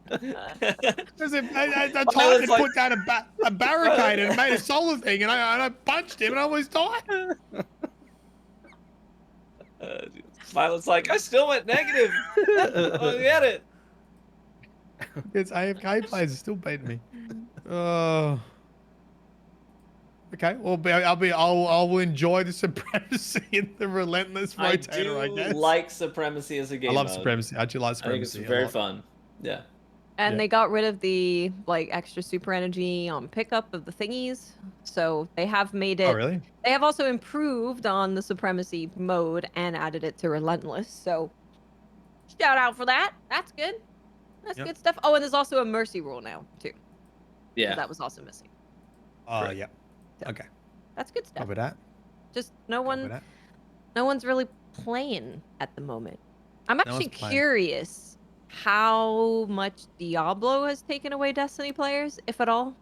Because I Well, tried it's to like- put down a barricade and made a solar thing, and I punched him and I almost died. Violet's like, I still went negative. I get it. It's AFK players are still beating me. Oh. Okay, well, I will enjoy the supremacy and the relentless rotator. I guess. like Supremacy as a game I love mode. supremacy. I actually like I think it's supremacy. a very lot. fun. Yeah. And Yeah. they got rid of the like extra super energy on pickup of the thingies. So they have made it. Oh really? They have also improved on the supremacy mode and added it to relentless. So shout out for that. That's good. That's Yep. good stuff. Oh, and there's also a mercy rule now too. 'Cause Yeah. that was also missing. Oh Correct. yeah. So, Okay. That's good stuff. Cover that. Just no Cover one, that. no one's really playing at the moment. I'm one's actually playing. curious how much Diablo has taken away Destiny players, if at all.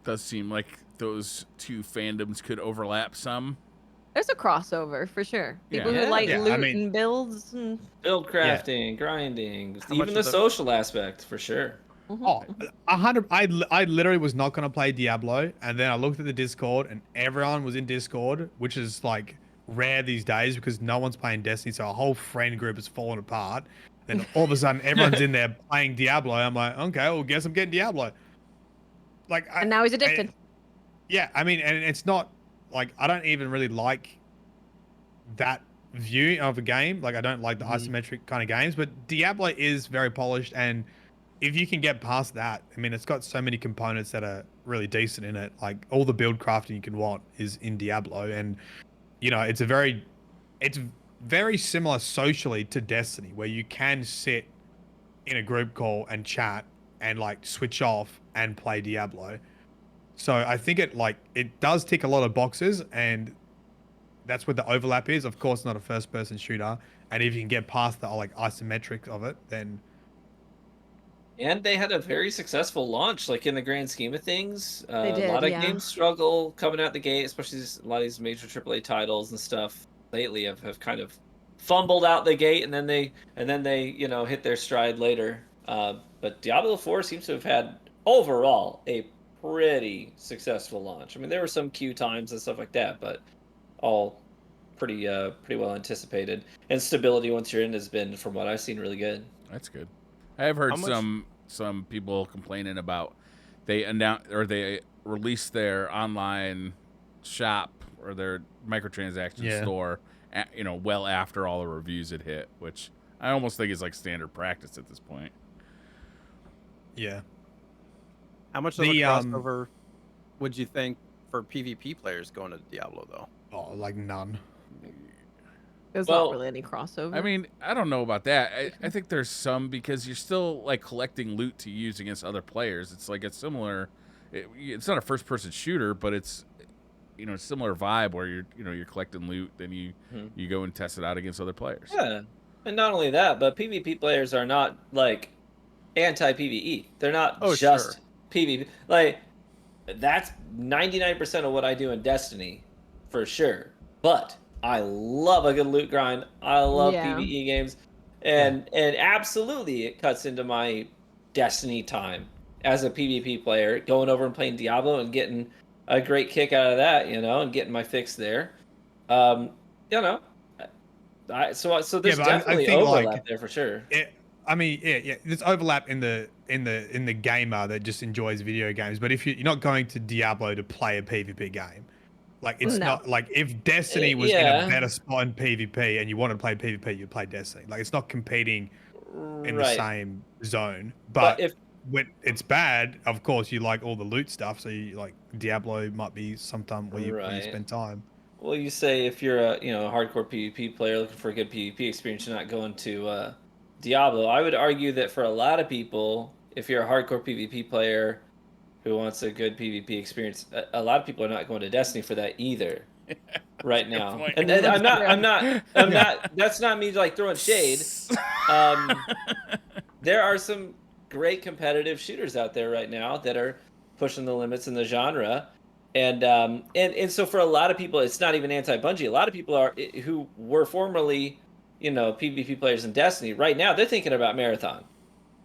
Does seem like those two fandoms could overlap some. There's a crossover for sure. People Yeah. who like Yeah, I loot mean- and builds. And... Build crafting, grinding, How much even the of the- social aspect for sure. Mhm. Oh, 100. I literally was not gonna play Diablo, and then I looked at the Discord, and everyone was in Discord, which is like rare these days because no one's playing Destiny, so a whole friend group has fallen apart. Then all of a sudden, everyone's in there playing Diablo. I'm like, okay, well, guess I'm getting Diablo. Like, And now he's addicted. yeah, I mean, and it's not like I don't even really like that view of a game. Like, I don't like the isometric kind of games, but Diablo is very polished, and if you can get past that, I mean, it's got so many components that are really decent in it. Like, all the build crafting you can want is in Diablo, and you know, it's very similar socially to Destiny, where you can sit in a group call and chat and like switch off and play Diablo. So I think it does tick a lot of boxes, and that's what the overlap is. Of course, not a first-person shooter, and if you can get past the like isometrics of it, then And they had a very successful launch, like in the grand scheme of things. They did, a lot of yeah. games struggle coming out the gate, especially a lot of these major AAA titles and stuff lately have kind of fumbled out the gate, and then they hit their stride later. But Diablo 4 seems to have had overall a pretty successful launch. I mean, there were some queue times and stuff like that, but all pretty well anticipated. And stability once you're in has been, from what I've seen, really good. That's good. I have heard How much- some people complaining about they released their online shop or their microtransaction Yeah. store, well after all the reviews had hit, which I almost think is like standard practice at this point. yeah. How much of a The, crossover would you think for PvP players going to Diablo though? Oh, like none. There's Well, not really any crossover. I mean, I don't know about that. I think there's some because you're still like collecting loot to use against other players. It's like a similar. It's not a first-person shooter, but it's a similar vibe where you're collecting loot, then you go and test it out against other players. Yeah, and not only that, but PvP players are not like anti-PvE. They're not Oh, just sure. PvP. Like that's 99% of what I do in Destiny, for sure. But I love a good loot grind. I love Yeah. PvE games, and absolutely it cuts into my Destiny time as a PvP player, going over and playing Diablo and getting a great kick out of that, and getting my fix there. So there's but I definitely think, overlap like, there for sure. I mean, yeah. There's overlap in the gamer that just enjoys video games. But if you're not going to Diablo to play a PvP game, like it's No. not like if Destiny was in Yeah. a better spot in PvP and you want to play PvP, you play Destiny. Like it's not competing in the Right. same zone. But But if when it's bad, of course you like all the loot stuff. So you like Diablo might be sometime where you Right. spend time. well, you say if you're a hardcore PvP player looking for a good PvP experience, you're not going to Diablo. I would argue that for a lot of people, if you're a hardcore PvP player who wants a good PvP experience, a lot of people are not going to Destiny for that either. Right now, point. and I'm not. That's not me like throwing shade. There are some great competitive shooters out there right now that are pushing the limits in the genre, And so for a lot of people, it's not even anti-Bungie. A lot of people who were formerly, PvP players in Destiny. Right now, they're thinking about Marathon.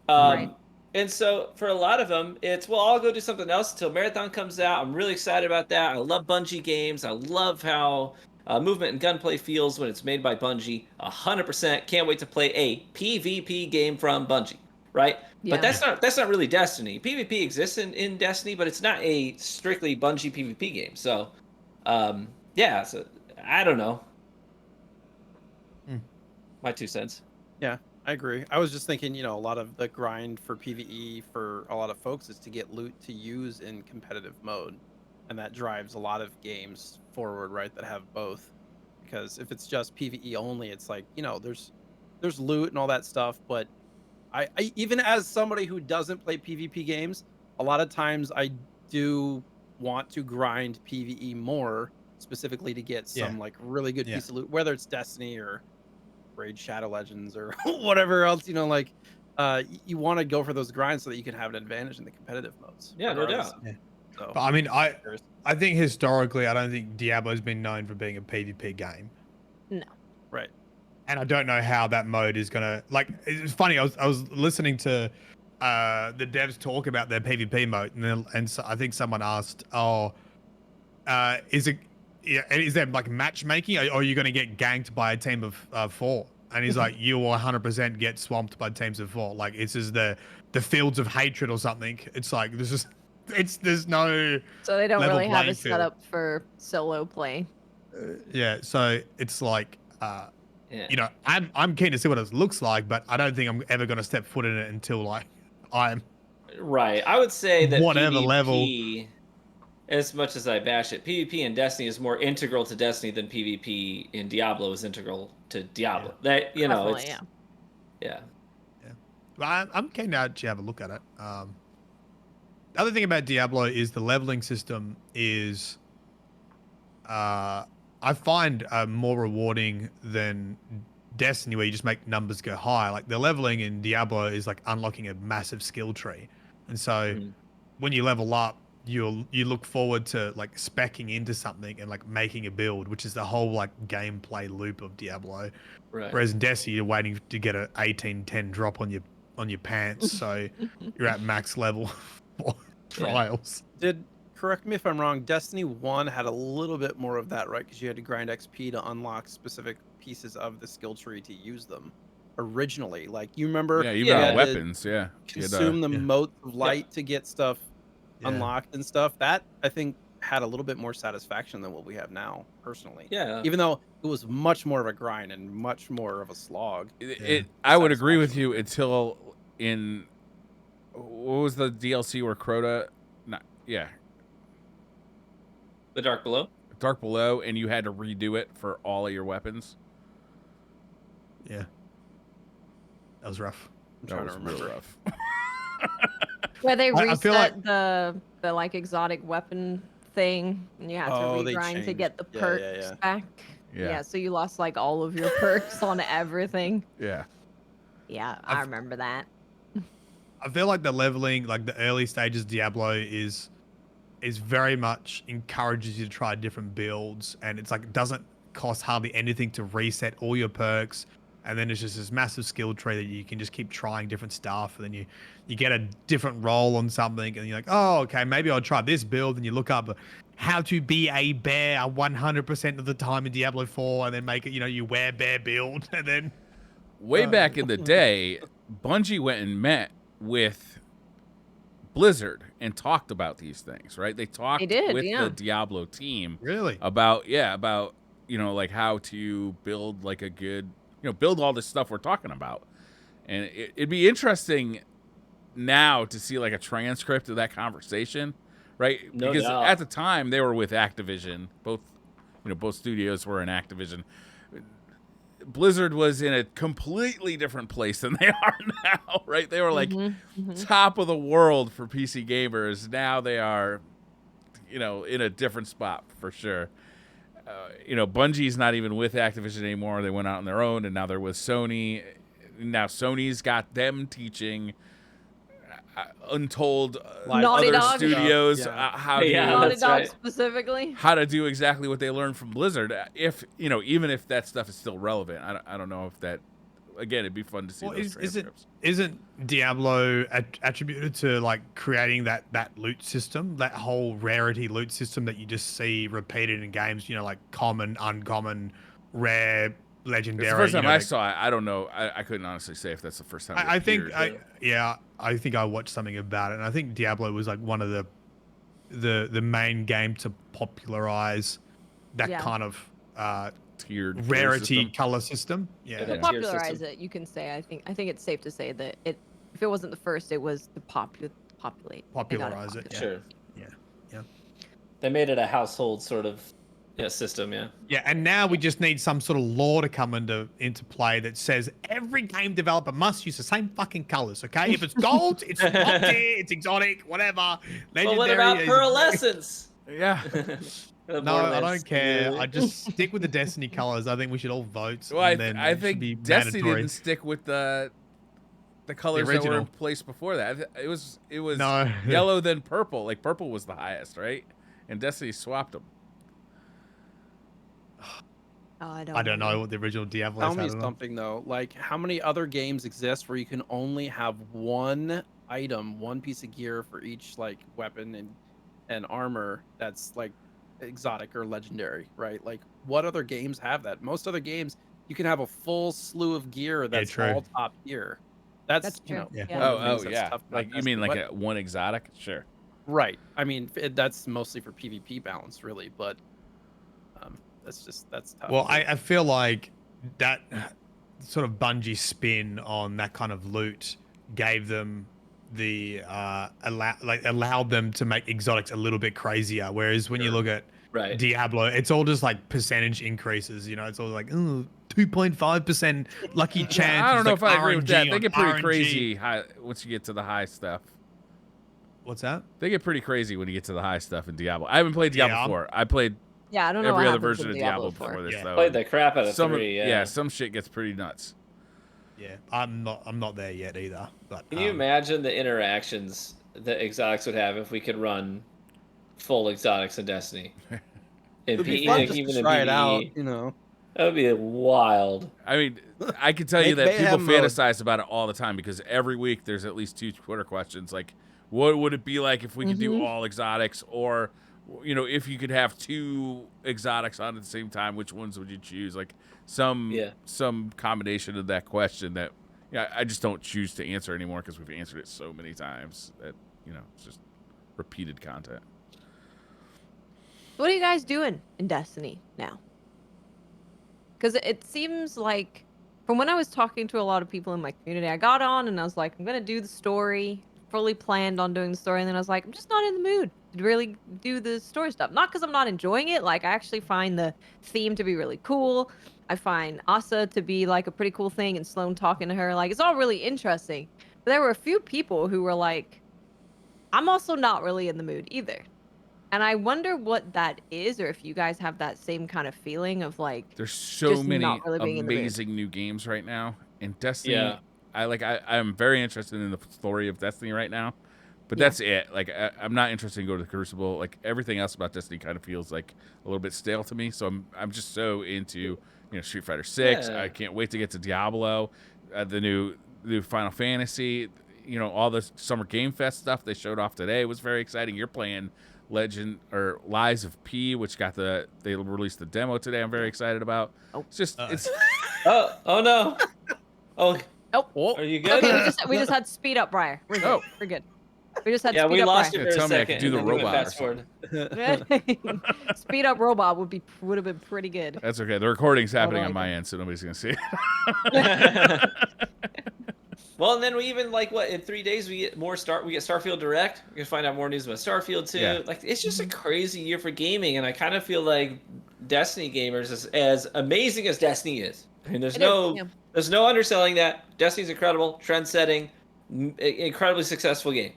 Right. And so for a lot of them, it's, well, I'll go do something else until Marathon comes out. I'm really excited about that. I love Bungie games. I love how movement and gunplay feels when it's made by Bungie. 100% can't wait to play a PvP game from Bungie, right? Yeah. But that's not really Destiny. PvP exists in Destiny, but it's not a strictly Bungie PvP game. So, yeah. So I don't know. My 2 cents. Yeah, I agree. I was just thinking, a lot of the grind for PvE for a lot of folks is to get loot to use in competitive mode. And that drives a lot of games forward, right, that have both. Because if it's just PvE only, it's like, there's loot and all that stuff, but I even as somebody who doesn't play PvP games, a lot of times I do want to grind PvE more, specifically to get some like really good piece of loot, whether it's Destiny or Raid Shadow Legends or whatever else, you want to go for those grinds so that you can have an advantage in the competitive modes. Yeah, no doubt. So, But I mean, I think historically, I don't think Diablo's been known for being a PvP game. No. Right. And I don't know how that mode is gonna like. It's funny. I was listening to the devs talk about their PvP mode, and so I think someone asked, "Oh, is there like matchmaking? Or are you gonna get ganked by a team of 4?" And he's like, "You will 100% get swamped by teams of 4. Like it's just the fields of hatred or something. It's like there's no." So they don't level really have playing a field. setup for solo play. Yeah. So it's like. Yeah. I'm keen to see what it looks like, but I don't think I'm ever going to step foot in it until like I'm Right. I would say that whatever PvP, level. as much as I bash it, PvP in Destiny is more integral to Destiny than PvP in Diablo is integral to Diablo. That Definitely, it's Yeah. But I'm keen to actually have a look at it. The other thing about Diablo is the leveling system is I find more rewarding than Destiny, where you just make numbers go high. Like the leveling in Diablo is like unlocking a massive skill tree, and so when you level up, you look forward to like speccing into something and like making a build, which is the whole like gameplay loop of Diablo. Right. Whereas in Destiny, you're waiting to get a 1810 drop on your pants, so you're at max level for trials. Correct me if I'm wrong, Destiny 1 had a little bit more of that, right? Because you had to grind XP to unlock specific pieces of the skill tree to use them originally. Like, you remember? Yeah, even on weapons, yeah. Consume the motes of light to get stuff unlocked and stuff. That, I think, had a little bit more satisfaction than what we have now, personally. Yeah. Even though it was much more of a grind and much more of a slog. I would agree with you until in... What was the DLC where Crota... The Dark Below? Dark Below, and you had to redo it for all of your weapons. Yeah. That was rough. I'm trying to remember. Real rough. Where they I feel like- reset the like exotic weapon thing, and you have to they regrind to changed. get the Yeah, perks back. Yeah. So you lost like all of your perks on everything. Yeah. Yeah, I remember that. I feel like the leveling, like the early stages of Diablo is very much encourages you to try different builds, and it's like it doesn't cost hardly anything to reset all your perks, and then it's just this massive skill tree that you can just keep trying different stuff, and then you get a different role on something, and you're like, oh, okay, maybe I'll try this build, and you look up how to be a bear 100% of the time in Diablo 4, and then make it, you wear bear build, and then Way back in the day, Bungie went and met with Blizzard and talked about these things, right? They talked with the Diablo team really about like how to build like a good, build all this stuff we're talking about. And it'd be interesting now to see like a transcript of that conversation, right? No because doubt. at the time they were with Activision, both studios were in Activision. Blizzard was in a completely different place than they are now, right? They were like top of the world for PC gamers. Now they are, in a different spot for sure. Bungie's not even with Activision anymore. They went out on their own, and now they're with Sony. Now Sony's got them teaching. untold Naughty other Dog. studios Yeah. how to Yeah, Naughty that's Dog right. specifically. how to do exactly what they learned from Blizzard. If even if that stuff is still relevant, I don't know if that. Again, it'd be fun to see those transcripts. Isn't Diablo attributed to like creating that loot system, that whole rarity loot system that you just see repeated in games? You know, like common, uncommon, rare, legendary. It's the first time I like, saw it. I don't know. I couldn't honestly say if that's the first time. I think appeared. I think I watched something about it, and I think Diablo was like one of the main game to popularize that Yeah. kind of tiered tier rarity system. color system. Yeah. Yeah. To Tier popularize system. it, you can say. I think it's safe to say that if it wasn't the first, it was the populate. They got Popularize it, popular. Sure. Yeah. They made it a household sort of system. Yeah. Yeah, and now we just need some sort of law to come into play that says every game developer must use the same fucking colors. Okay, if it's gold, it's top tier, it's exotic, whatever. But what Legendary about is- pearlescence? Yeah. No, I don't care. I just stick with the Destiny colors. I think we should all vote. Well, and then I it should think be Destiny mandatory. didn't stick with the colors that were in original. place before that. It was No. yellow then purple. Like purple was the highest, right? And Destiny swapped them. Oh, I don't know what the original Diablo Tell is. me something though. Like, how many other games exist where you can only have one item, one piece of gear for each like weapon and armor that's like exotic or legendary, right? Like, what other games have that? Most other games, you can have a full slew of gear that's true. all top tier. That's That's you true. know. Yeah. one of the Oh things that's yeah. tough about Like you mean Destiny, like but- one exotic? Sure. right? I mean, that's mostly for PvP balance, really, but that's tough. Well, I feel like that sort of Bungie spin on that kind of loot gave them the allowed them to make exotics a little bit crazier. Whereas when you look at Right. Diablo, it's all just like percentage increases. You know, it's all like 2.5% lucky chance. I don't It's know like if I agree with RNG that. They on get pretty RNG. crazy high, once you get to the high stuff. What's that? They get pretty crazy when you get to the high stuff in Diablo. I haven't played Diablo Yeah, 4. I played Yeah, I don't know every what other happens version in of Diablo 4. before this, Yeah. though. Played the crap out of some, 3. Yeah. some shit gets pretty nuts. Yeah, I'm not there yet either. But Can you imagine the interactions that exotics would have if we could run full exotics in Destiny? it'd be fun just even to in try it out, PvE? you know. That would be wild. I mean, I can tell you Make that people mayhem mode. fantasize about it all the time because every week there's at least 2 Twitter questions like, what would it be like if we could do all exotics? Or, if you could have 2 exotics on at the same time, which ones would you choose? Like some combination of that question that I just don't choose to answer anymore because we've answered it so many times that, it's just repeated content. What are you guys doing in Destiny now? Because it seems like, from when I was talking to a lot of people in my community, I got on and I was like, I'm going to do the story, fully planned on doing the story. And then I was like, I'm just not in the mood to really do the story stuff. Not because I'm not enjoying it. Like, I actually find the theme to be really cool. I find Asa to be like a pretty cool thing, and Sloan talking to her. Like, it's all really interesting. But there were a few people who were like, I'm also not really in the mood either. And I wonder what that is, or if you guys have that same kind of feeling of like, There's so just many not really being in the mood. amazing new games right now. And Destiny, Yeah. I'm very interested in the story of Destiny right now. But that's it. Like, I'm not interested in going to the Crucible. Like, everything else about Destiny kind of feels like a little bit stale to me. So I'm just so into, Street Fighter 6. Yeah. I can't wait to get to Diablo, the new Final Fantasy. All the Summer Game Fest stuff they showed off today was very exciting. You're playing Legend or Lies of P, which they released the demo today. I'm very excited about. Oh. It's just it's Oh no. Oh, oh, are you good? okay, we just had speed up, Briar. We're good. Oh. We're good. We just had Yeah, speed we up, lost Briar. you for Tell a me I could second. do the and then we went robot or fast forward. Speed up robot would have been pretty good. that's okay. The recording's happening like on my end, so nobody's gonna see it. Well, and then we even in 3 days we get we get Starfield Direct. We can find out more news about Starfield too. Yeah. Like, it's just a crazy year for gaming, and I kind of feel like Destiny gamers, as amazing as Destiny is. I mean, there's no underselling that. Destiny's incredible, trend-setting, incredibly successful game,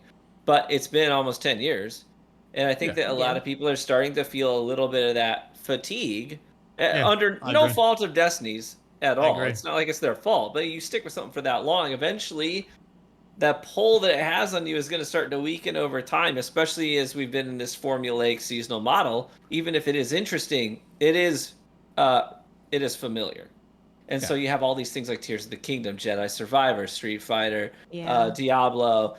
but it's been almost 10 years, and I think that a lot of people are starting to feel a little bit of that fatigue under no agree. fault of Destiny's at all. agree. It's not like it's their fault, but you stick with something for that long, eventually that pull that it has on you is going to start to weaken over time, especially as we've been in this formulaic seasonal model. Even if it is interesting, it is familiar. And so you have all these things like Tears of the Kingdom, Jedi Survivor, Street Fighter, Yeah. Diablo,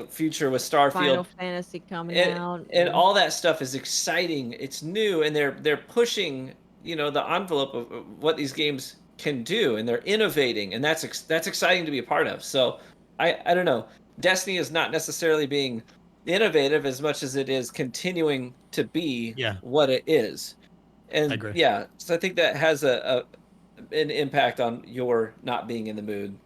future with Starfield. Final Fantasy coming out. And all that stuff is exciting. It's new, and they're pushing, the envelope of what these games can do, and they're innovating, and that's exciting to be a part of. So I don't know. Destiny is not necessarily being innovative as much as it is continuing to be what it is. And I agree. Yeah, so I think that has an impact on your not being in the mood,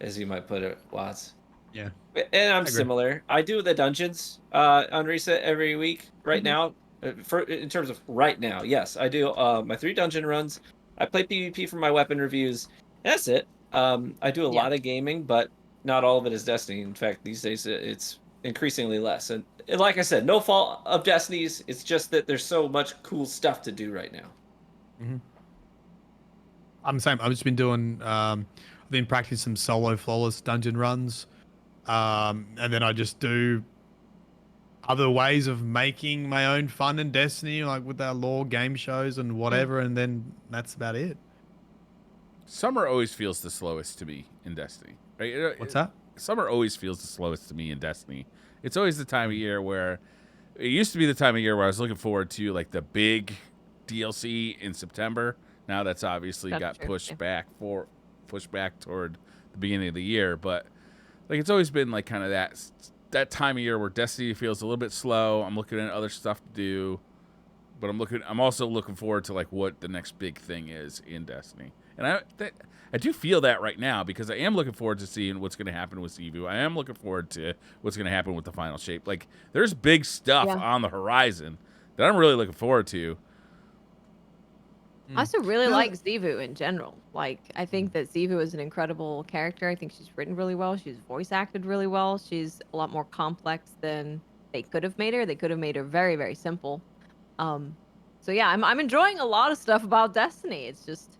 as you might put it, Watts. Yeah. And I'm similar. I do the dungeons on Reset every week right now. In terms of right now, yes, I do my 3 dungeon runs. I play PvP for my weapon reviews. That's it. I do a lot of gaming, but not all of it is Destiny. In fact, these days it's increasingly less. And like I said, no fault of Destiny's. It's just that there's so much cool stuff to do right now. Mm-hmm. I'm the same. I've just been doing. I've been practicing some solo flawless dungeon runs, and then I just do other ways of making my own fun in Destiny, like with our lore game shows and whatever, and then that's about it. Summer always feels the slowest to me in Destiny. Right? What's that? Summer always feels the slowest to me in Destiny. It's always the time of year where it used to be the time of year where I was looking forward to like the big DLC in September. Now that's obviously got pushed back toward the beginning of the year, but like it's always been like kind of that time of year where Destiny feels a little bit slow. I'm looking at other stuff to do, but I'm also looking forward to like what the next big thing is in Destiny. And I do feel that right now because I am looking forward to seeing what's going to happen with Sivu. I am looking forward to what's going to happen with the final shape. Like there's big stuff on the horizon that I'm really looking forward to. I also really like Sivu in general. Like, I think that Sivu is an incredible character. I think she's written really well. She's voice acted really well. She's a lot more complex than they could have made her. They could have made her very, very simple. So yeah, I'm enjoying a lot of stuff about Destiny. It's just,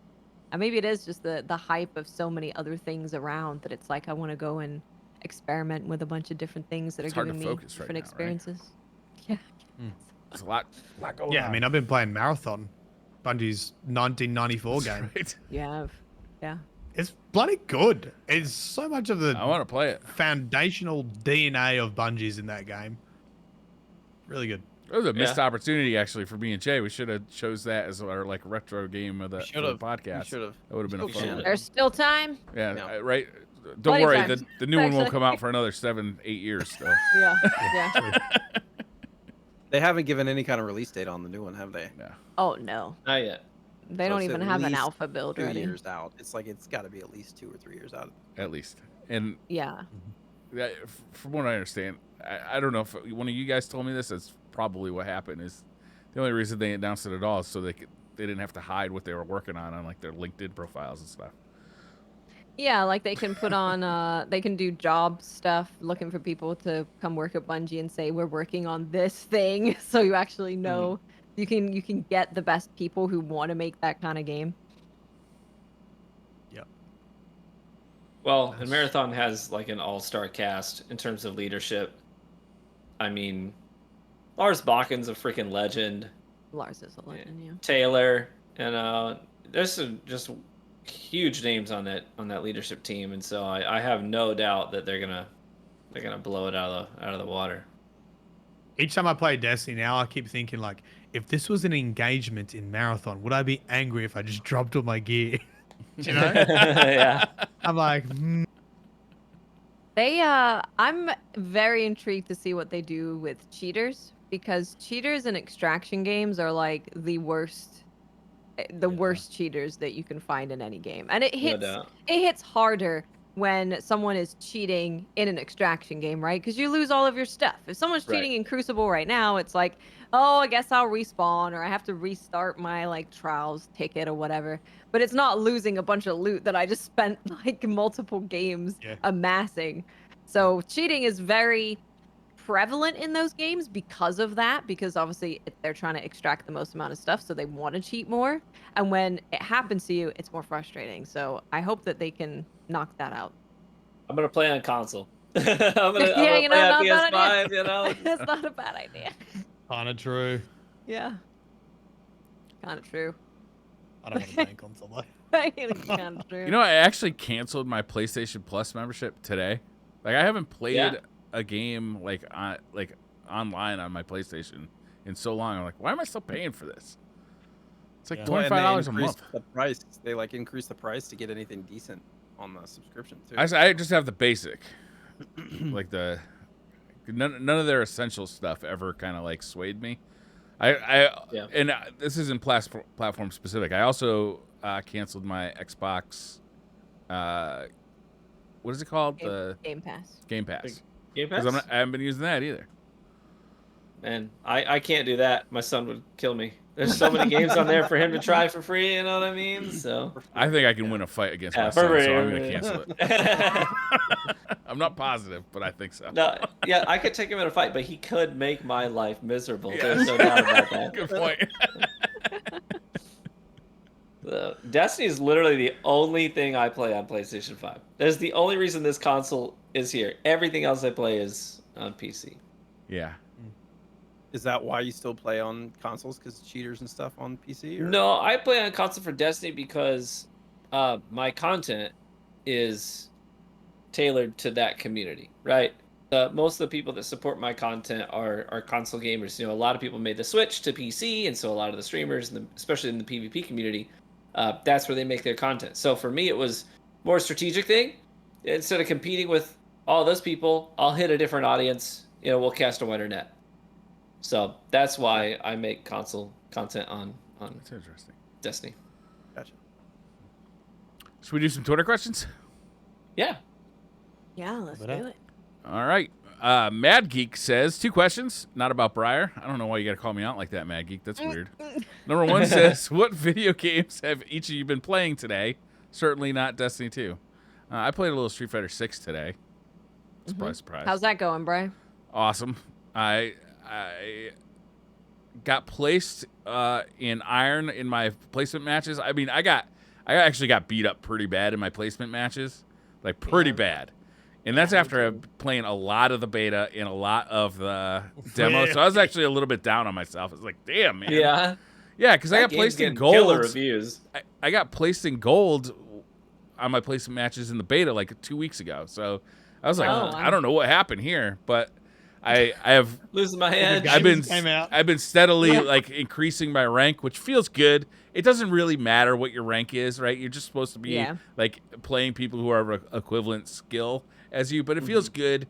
maybe it is just the hype of so many other things around that it's like I want to go and experiment with a bunch of different things that are giving me different experiences. Right? Yeah. There's a lot going on. Yeah, I mean, I've been playing Marathon, Bungie's 1994 game. Right. Yeah. It's bloody good. It's so much of the I want to play it. Foundational DNA of Bungie's in that game. Really good. It was a missed opportunity actually for me and Jay. We should have chose that as our like retro game of the podcast. Should have. That would have been a fun one. There's still time. Yeah, right. Don't worry, the new one won't come out for another 7-8 years still. Yeah. They haven't given any kind of release date on the new one, have they? No. Oh no. Not yet. They don't even have an alpha build 2 ready. years out. It's like it's got to be at least 2 or 3 years out. At least. And yeah, from what I understand, I don't know if one of you guys told me this. That's probably what happened. Is the only reason they announced it at all is so they didn't have to hide what they were working on like their LinkedIn profiles and stuff. yeah. Like they can put on, they can do job stuff, looking for people to come work at Bungie and say we're working on this thing, so you actually know you can get the best people who want to make that kind of game. Yep. Well, and Marathon has like an all-star cast in terms of leadership. I mean, Lars Bakken's a freaking legend. Lars is a legend, yeah. Taylor, and there's some just huge names on that leadership team, and so I have no doubt that they're gonna blow it out of the water. Each time I play Destiny now, I keep thinking like, if this was an engagement in Marathon, would I be angry if I just dropped all my gear? You know? Yeah. I'm like, I'm very intrigued to see what they do with cheaters, because cheaters in extraction games are like the worst cheaters that you can find in any game. And it hits harder when someone is cheating in an extraction game, right? Because you lose all of your stuff. If someone's cheating in Crucible right now, it's like, oh, I guess I'll respawn, or I have to restart my like trials ticket or whatever. But it's not losing a bunch of loot that I just spent like multiple games amassing. So cheating is very prevalent in those games because of that, because obviously they're trying to extract the most amount of stuff, so they want to cheat more. And when it happens to you, it's more frustrating. So I hope that they can knock that out. I'm gonna play on console. I'm Yeah, gonna you play know, on not bad PS5. You know. It's not a bad idea. Kind of true. Yeah. Kind of true. I don't want to play on console though. Kind of true. You know, I actually canceled my PlayStation Plus membership today. Like, I haven't played a game like online on my PlayStation in so long. I'm like, why am I still paying for this? It's like $25 a month. The price. They like increase the price to get anything decent on the subscription too. I just have the basic, like none of their essential stuff ever kind of like swayed me. And this isn't platform specific. I also canceled my Xbox. What is it called? Game Pass. Game Pass. Game Pass. Because I haven't been using that either. Man, I can't do that. My son would kill me. There's so many games on there for him to try for free. You know what I mean? So I think I can win a fight against my son, so I'm gonna cancel it. I'm not positive, but I think so. No, yeah, I could take him in a fight, but he could make my life miserable. There's no doubt about that. Good point. Destiny is literally the only thing I play on PlayStation 5. That's the only reason this console is here. Everything else I play is on PC. Yeah. Is that why you still play on consoles? Because cheaters and stuff on PC? Or? No, I play on console for Destiny because my content is tailored to that community, right? Most of the people that support my content are console gamers. You know, a lot of people made the switch to PC, and so a lot of the streamers, especially in the PvP community, that's where they make their content. So for me, it was more a strategic thing. Instead of competing with all those people, I'll hit a different audience. You know, we'll cast a wider net. So that's why I make console content on That's interesting. Destiny. Gotcha. Should we do some Twitter questions? Yeah. Yeah, let's do it. All right. Mad Geek says 2 questions, not about Briar. I don't know why you got to call me out like that, Mad Geek. That's weird. Number 1 says, what video games have each of you been playing today? Certainly not Destiny 2. I played a little Street Fighter 6 today. Surprise, surprise. How's that going, Bri? Awesome. I got placed in iron in my placement matches. I mean, I actually got beat up pretty bad in my placement matches, like pretty bad. And that's after playing a lot of the beta and a lot of the demo. So I was actually a little bit down on myself. I was like, damn, man. Yeah. Yeah, because I got placed in gold. Killer reviews. I got placed in gold on my placement matches in the beta like 2 weeks ago. So I was like, I don't know what happened here, but I have losing my head. I've been steadily like increasing my rank, which feels good. It doesn't really matter what your rank is, right? You're just supposed to be like playing people who are of equivalent skill as you, but it feels good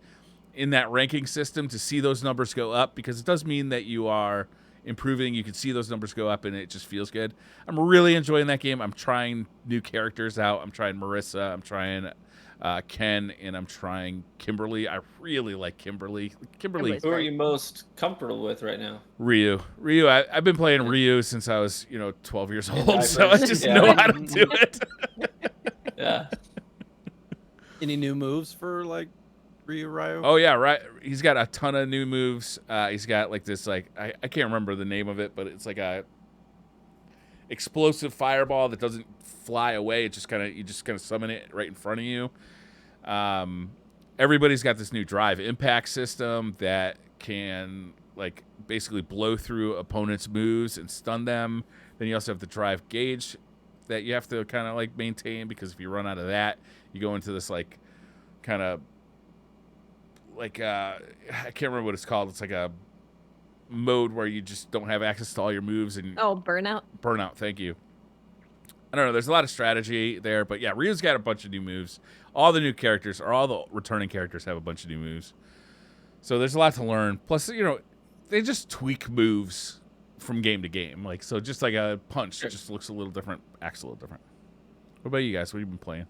in that ranking system to see those numbers go up, because it does mean that you are improving. You can see those numbers go up, and it just feels good. I'm really enjoying that game. I'm trying new characters out. I'm trying Marissa. I'm trying Ken, and I'm trying Kimberly. I really like Kimberly. Who are you most comfortable with right now? Ryu. I've been playing Ryu since I was 12 years old, so I just know how to do it. Yeah. Any new moves for like Ryu? Oh yeah, right. He's got a ton of new moves. He's got like this, like I can't remember the name of it, but it's like a explosive fireball that doesn't fly away. It just you just kind of summon it right in front of you. Everybody's got this new drive impact system that can like basically blow through opponents' moves and stun them. Then you also have the drive gauge that you have to kind of like maintain, because if you run out of that, you go into this like kind of like I can't remember what it's called. It's like a mode where you just don't have access to all your moves. And burnout. Thank you. I don't know. There's a lot of strategy there, but yeah, Ryu's got a bunch of new moves. All the new characters, or all the returning characters, have a bunch of new moves. So there's a lot to learn. Plus, they just tweak moves from game to game. Like, so just like a punch just looks a little different, acts a little different. What about you guys? What have you been playing?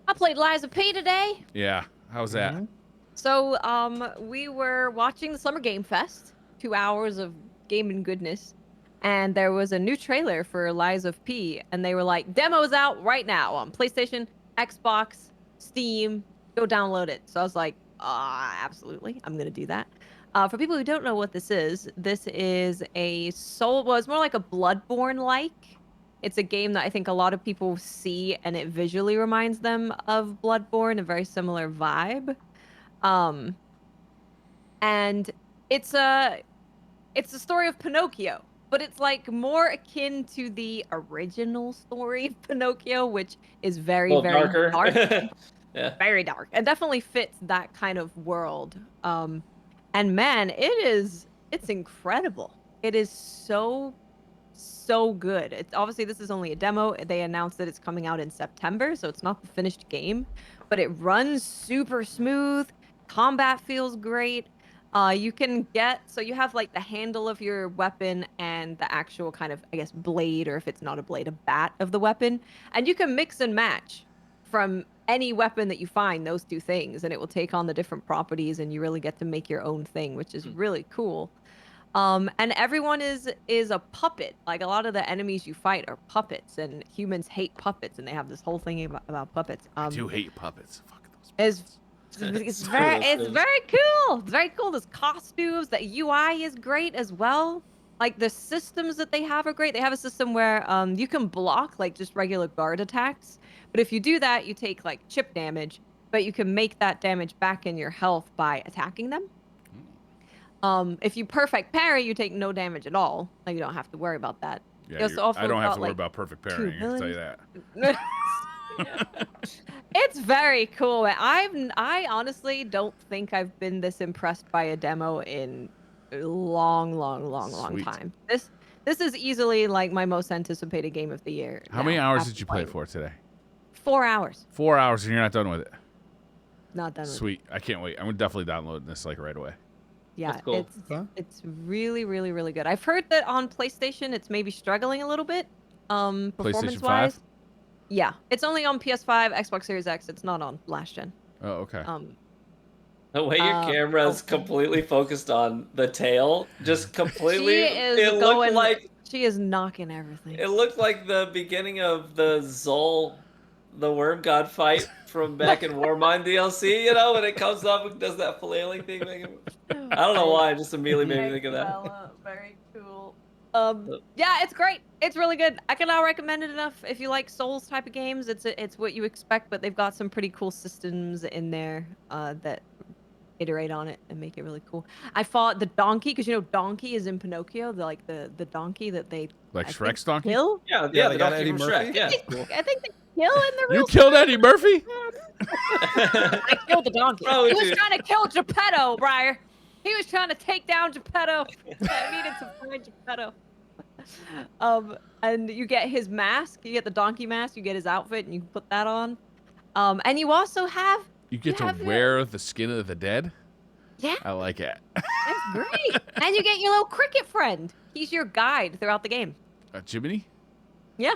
I played Lies of P today. Yeah. How's that? So, we were watching the Summer Game Fest, 2 hours of gaming goodness, and there was a new trailer for Lies of P, and they were like, demos out right now on PlayStation, Xbox, Steam, go download it. So I was like, absolutely, I'm gonna do that. For people who don't know what this is a it's more like a Bloodborne-like. It's a game that I think a lot of people see, and it visually reminds them of Bloodborne, a very similar vibe. Um, and it's a it's the story of Pinocchio, but it's like more akin to the original story of Pinocchio, which is A very, little very darker. dark, Yeah. very dark. It definitely fits that kind of world. And man, it's incredible. It is so good. It's obviously this is only a demo. They announced that it's coming out in September, so it's not the finished game, but it runs super smooth. Combat feels great. You can get so you have like the handle of your weapon and the actual kind of I guess blade, or if it's not a blade, a bat of the weapon, and you can mix and match from any weapon that you find those two things, and it will take on the different properties, and you really get to make your own thing, which is really cool. And everyone is a puppet. Like a lot of the enemies you fight are puppets, and humans hate puppets, and they have this whole thing about puppets. I do hate puppets. Fuck those Is puppets. it's Sorry, very those it's things. very cool. It's very cool. There's costumes. The UI is great as well. Like the systems that they have are great. They have a system where you can block like just regular guard attacks, but if you do that, you take like chip damage, but you can make that damage back in your health by attacking them. If you perfect parry, you take no damage at all. Like you don't have to worry about that. Yeah, You also I don't have got, to worry like, about perfect two parrying. I can tell you villains. that. It's very cool. I honestly don't think I've been this impressed by a demo in a long Sweet. time. This is easily like my most anticipated game of the year. How many now, hours after did you play playing for today? 4 hours. 4 hours, and you're not done with it. Not done with it. Sweet. I can't wait. I'm definitely downloading this like right away. Yeah, That's cool. Okay. it's really good. I've heard that on PlayStation it's maybe struggling a little bit, performance 5? wise. Yeah, it's only on PS5, Xbox Series X. It's not on last gen. Oh, okay. The way your camera is completely focused on the tail, just completely. She is knocking everything. It looked like the beginning of the Zol, the Worm God fight from back in Warmind DLC. You know, when it comes up and does that flailing thing. I don't know why. It just immediately made me think of that. Very cool. Yeah, it's great. It's really good. I cannot recommend it enough. If you like Souls type of games, it's what you expect, but they've got some pretty cool systems in there that iterate on it and make it really cool. I fought the donkey because you know donkey is in Pinocchio, the donkey that they Like I Shrek's think, donkey? kill. Yeah, Yeah, the they got donkey Eddie from Murphy. Shrek. Yeah. I think they kill in the real. You killed Eddie Murphy? I killed the donkey. Probably He was do. trying to kill Geppetto, Briar. He was trying to take down Geppetto. I needed to find Geppetto. And you get his mask. You get the donkey mask. You get his outfit, and you can put that on. And you also have. You get to have wear the skin of the dead? Yeah, I like it. that's great. And you get your little cricket friend. He's your guide throughout the game. Jiminy? Yeah.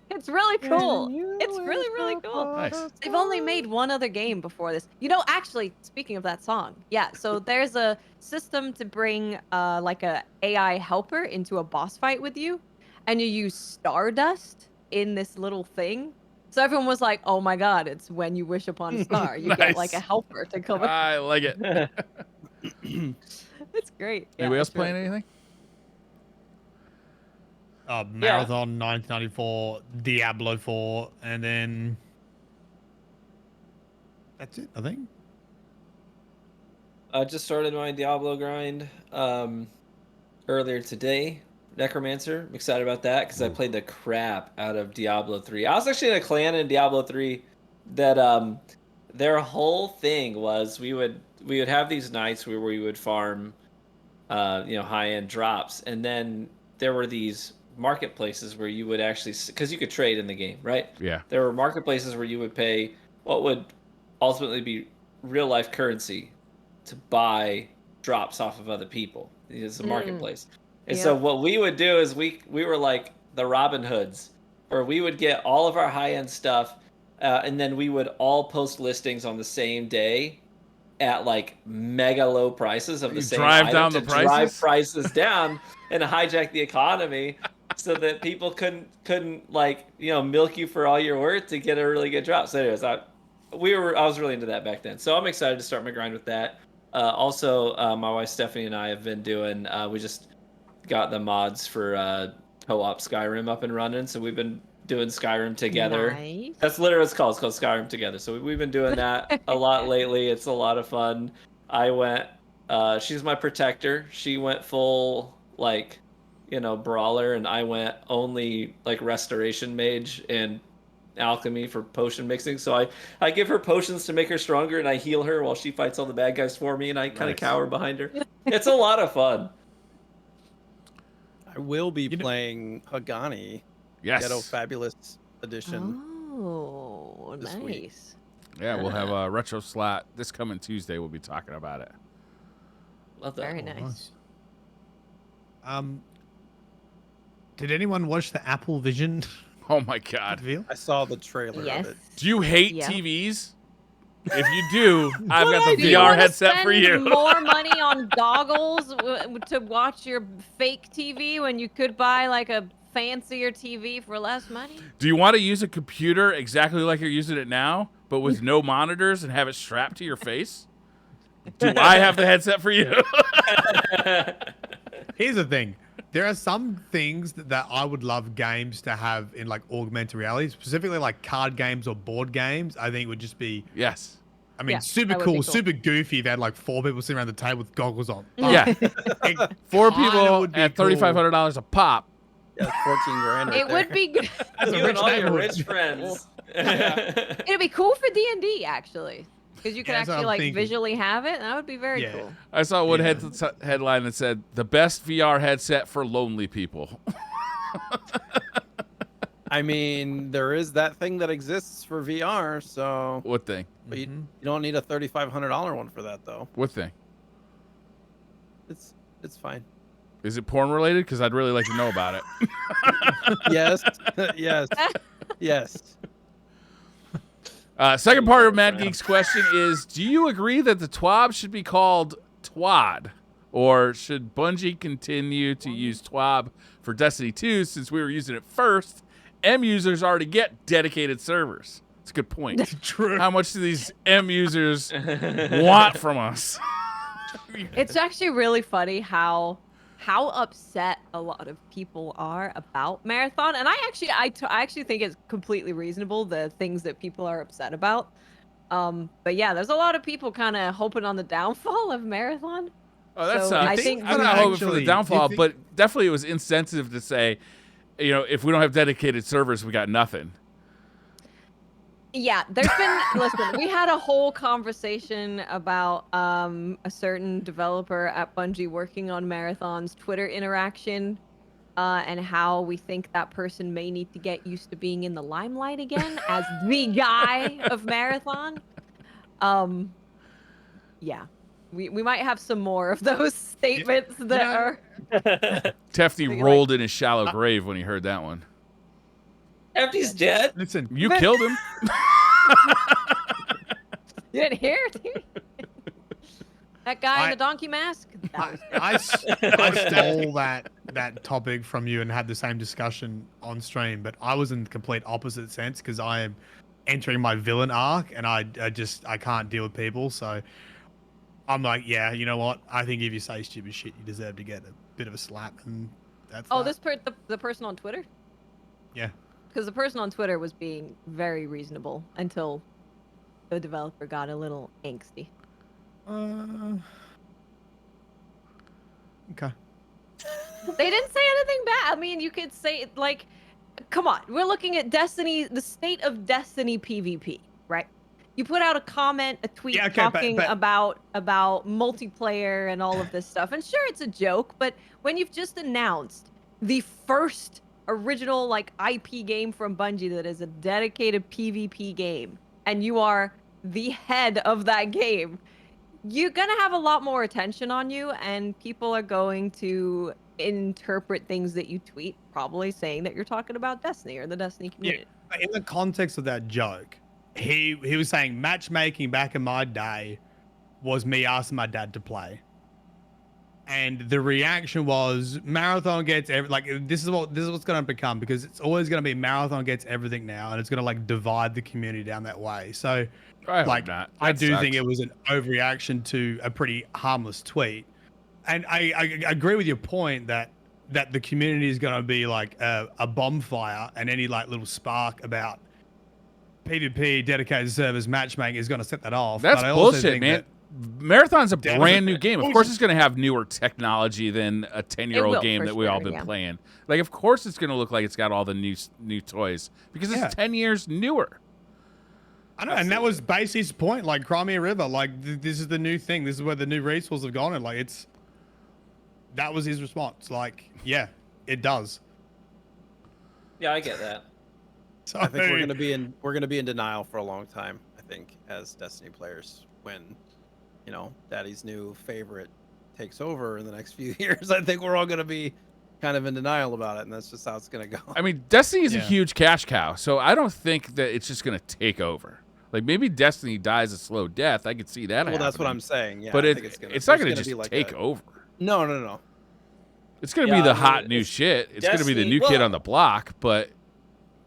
It's really cool. It's really cool. Nice. They've only made one other game before this. You know, actually, speaking of that song, yeah. So there's a system to bring like a AI helper into a boss fight with you, and you use Stardust in this little thing. So everyone was like, "Oh my God, it's when you wish upon a star. You get like a Nice. helper to come." I like it. It's great. Yeah, Anybody else it's really playing anything? Marathon 1994, Diablo 4, and then that's it, I think. I just started my Diablo grind earlier today. Necromancer. I'm excited about that because I played the crap out of Diablo 3. I was actually in a clan in Diablo 3 that their whole thing was we would have these nights where we would farm high-end drops, and then there were these marketplaces where you would actually, because you could trade in the game, right? Yeah. There were marketplaces where you would pay what would ultimately be real life currency to buy drops off of other people. It's a marketplace. And so what we would do is we were like the Robin Hoods, where we would get all of our high-end stuff, and then we would all post listings on the same day at like mega low prices of the same drive item down to the prices? drive prices down and hijack the economy so that people couldn't like, milk you for all you're worth to get a really good drop. So anyways, I was really into that back then. So I'm excited to start my grind with that. Also, my wife Stephanie and I have been doing, we just got the mods for co-op Skyrim up and running. So we've been doing Skyrim together. Nice. That's literally what it's called. It's called Skyrim Together. So we've been doing that a lot lately. It's a lot of fun. I went. She's my protector. She went full like, brawler, and I went only like restoration mage and alchemy for potion mixing. So I give her potions to make her stronger, and I heal her while she fights all the bad guys for me, and I kind of cower behind her. It's a lot of fun. I will be playing Hagani. Yes. Ghetto Fabulous Edition. Oh, this nice. week. Yeah, we'll have a retro slot this coming Tuesday. We'll be talking about it. Love that. Very nice. Did anyone watch the Apple Vision Oh my God. reveal? I saw the trailer Yes. of it. Do you hate Yeah. TVs? If you do, I've got the Do you VR wanna headset for spend you. more money on goggles to watch your fake TV when you could buy like a fancier TV for less money? Do you want to use a computer exactly like you're using it now, but with no monitors and have it strapped to your face? Do I have the headset for you? Here's the thing. There are some things that I would love games to have in like augmented reality, specifically like card games or board games. I think would just be, Yes. I mean, Yeah, super that would be cool, cool. super goofy. If they had like 4 people sitting around the table with goggles on. Yeah. It 4 kinda people would be at cool. $3,500 a pop. Yeah, it's 14 grand. Right It would there. be good. That's a You and rich all your neighborhood. rich friends. It'd be cool for D&D actually, because you could Yeah, that's what actually I'm like thinking. visually have it. That would be very Yeah. cool. I saw one Yeah. headline that said, the best VR headset for lonely people. I mean, there is that thing that exists for VR, so What thing? but Mm-hmm. you don't need a $3,500 one for that though. What thing? It's fine. Is it porn related? Because I'd really like to know about it. Yes, yes, yes. Second part of Mad Geek's question is, do you agree that the TWAB should be called TWAD? Or should Bungie continue to use TWAB for Destiny 2 since we were using it first? M users already get dedicated servers. That's a good point. True. How much do these M users want from us? It's actually really funny how upset a lot of people are about Marathon, and I actually think it's completely reasonable, the things that people are upset about. But yeah, there's a lot of people kind of hoping on the downfall of Marathon. Oh, that So sucks. I think- I'm not hoping for the Actually, downfall, if it- but definitely it was insensitive to say, if we don't have dedicated servers, we got nothing. Yeah, there's been listen, we had a whole conversation about a certain developer at Bungie working on Marathon's Twitter interaction, and how we think that person may need to get used to being in the limelight again as the guy of Marathon. Yeah. We might have some more of those statements that are Tefty Like- rolled in his shallow grave when he heard that one. Hefty's dead. Listen, You killed him. You didn't hear it? That guy in I- the donkey mask? That was I stole that topic from you and had the same discussion on stream, but I was in the complete opposite sense because I am entering my villain arc and I can't deal with people. So I'm like, yeah, you know what? I think if you say stupid shit, you deserve to get a bit of a slap, and that's Oh, that. the person on Twitter? Yeah. Because the person on Twitter was being very reasonable until the developer got a little angsty. Okay. They didn't say anything bad. I mean, you could say, like, come on. We're looking at Destiny, the state of Destiny PvP, right? You put out a comment, a tweet Yeah, okay, talking but- about multiplayer and all of this stuff. And sure, it's a joke, but when you've just announced the first original like IP game from Bungie that is a dedicated PvP game, and you are the head of that game, you're gonna have a lot more attention on you, and people are going to interpret things that you tweet, probably saying that you're talking about Destiny or the Destiny community. But in the context of that joke, he was saying matchmaking back in my day was me asking my dad to play. And the reaction was Marathon gets this is what's going to become, because it's always going to be Marathon gets everything now, and it's going to like divide the community down that way. So I hope like not. I That do think sucks. it was an overreaction to a pretty harmless tweet. And I agree with your point that that the community is going to be like a bonfire, and any like little spark about PvP, dedicated servers, matchmaking is going to set that off. That's but I also bullshit, think man. Marathon's a Damn brand it. new game. Of course, it's going to have newer technology than a 10-year-old will, game for that we all sure, been yeah. playing. Like, of course, it's going to look like it's got all the new toys because it's 10 years newer. I know, and that was Basie's point. Like Crimea River, like this is the new thing. This is where the new resources have gone, and like that was his response. Like, yeah, it does. Yeah, I get that. So I think we're gonna be in denial for a long time. I think as Destiny players, when Daddy's new favorite takes over in the next few years, I think we're all gonna be kind of in denial about it, and that's just how it's gonna go. I mean, Destiny is a huge cash cow, so I don't think that it's just going to take over. Like, maybe Destiny dies a slow death. I could see that happening. That's what I'm saying. Yeah, but I think it's not going to be just like take over. No. It's going to be the hot new shit. It's going to be the new kid on the block, but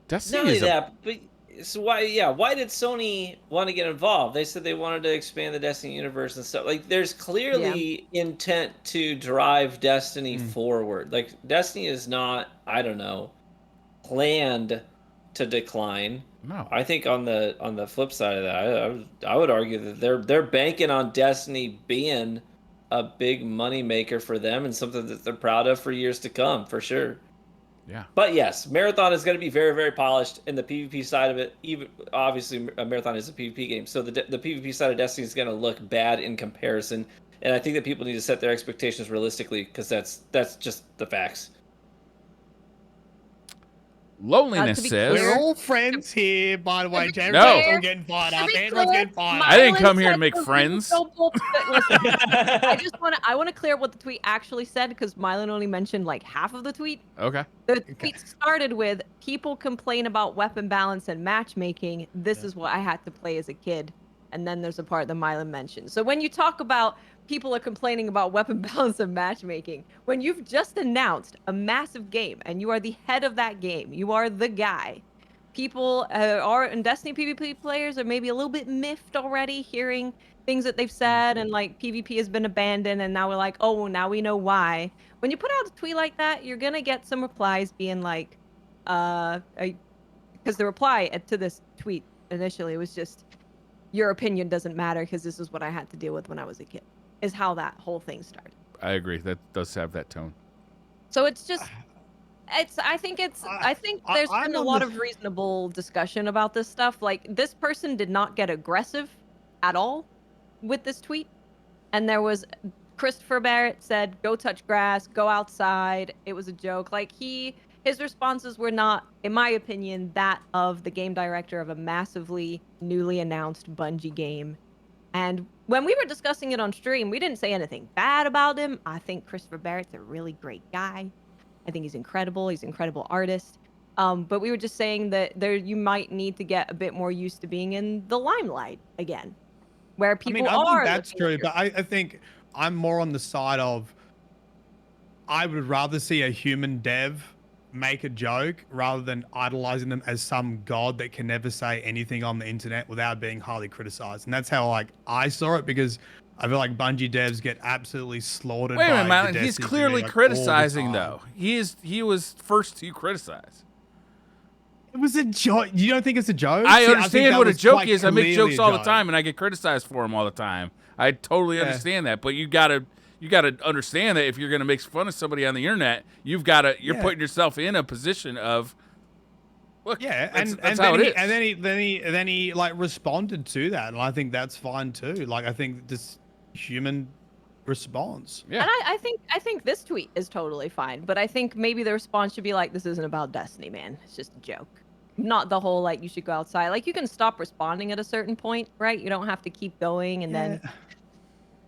Destiny Not only is that, but so why did Sony want to get involved? They said they wanted to expand the Destiny universe and stuff. Like, there's clearly intent to drive Destiny forward. Like, Destiny is not, I don't know, planned to decline. No. I think on the flip side of that, I would argue that they're banking on Destiny being a big money maker for them and something that they're proud of for years to come, for sure. Yeah. But yes, Marathon is going to be very, very polished, and the PvP side of it, even obviously, Marathon is a PvP game, so the PvP side of Destiny is going to look bad in comparison. And I think that people need to set their expectations realistically, because that's just the facts. Loneliness says we're all friends here, by the way. Jerry, No. all getting fired up. Everyone's getting fired up. I didn't come here to make friends. Listen, I want to clear up what the tweet actually said, because Mylan only mentioned like half of the tweet. Okay. The tweet started with, people complain about weapon balance and matchmaking. This is what I had to play as a kid. And then there's a part that Mylan mentioned. So when you talk about people are complaining about weapon balance and matchmaking, when you've just announced a massive game and you are the head of that game, you are the guy. People are, and Destiny PvP players are maybe a little bit miffed already, hearing things that they've said, and like PvP has been abandoned, and now we're like, oh, well, now we know why. When you put out a tweet like that, you're gonna get some replies being like, because the reply to this tweet initially was just, your opinion doesn't matter because this is what I had to deal with when I was a kid, is how that whole thing started. I agree. That does have that tone. So it's just, I think there's been a lot of reasonable discussion about this stuff. Like, this person did not get aggressive at all with this tweet. And there was, Christopher Barrett said, go touch grass, go outside. It was a joke. Like, his responses were not, in my opinion, that of the game director of a massively newly announced Bungie game. And when we were discussing it on stream, we didn't say anything bad about him. I think Christopher Barrett's a really great guy. I think he's incredible. He's an incredible artist. But we were just saying that you might need to get a bit more used to being in the limelight again, where people I are. think that's true, but I think I'm more on the side of, I would rather see a human dev make a joke rather than idolizing them as some god that can never say anything on the internet without being highly criticized. And that's how I saw it, because I feel like Bungie devs get absolutely slaughtered. Wait a minute, by Mylan. He's clearly criticizing, though. He was first to criticize. It was a joke. You don't think it's a joke? I understand what a joke is. I make clearly jokes a all the joke. time, and I get criticized for them all the time. I totally understand that, but you gotta understand that if you're gonna make fun of somebody on the internet, you're putting yourself in a position of, look, that's how it is. And then he like responded to that, and I think that's fine too. Like, I think this human response. Yeah. And I think this tweet is totally fine, but I think maybe the response should be like, this isn't about Destiny, man. It's just a joke. Not the whole, like, you should go outside. Like, you can stop responding at a certain point, right? You don't have to keep going and then.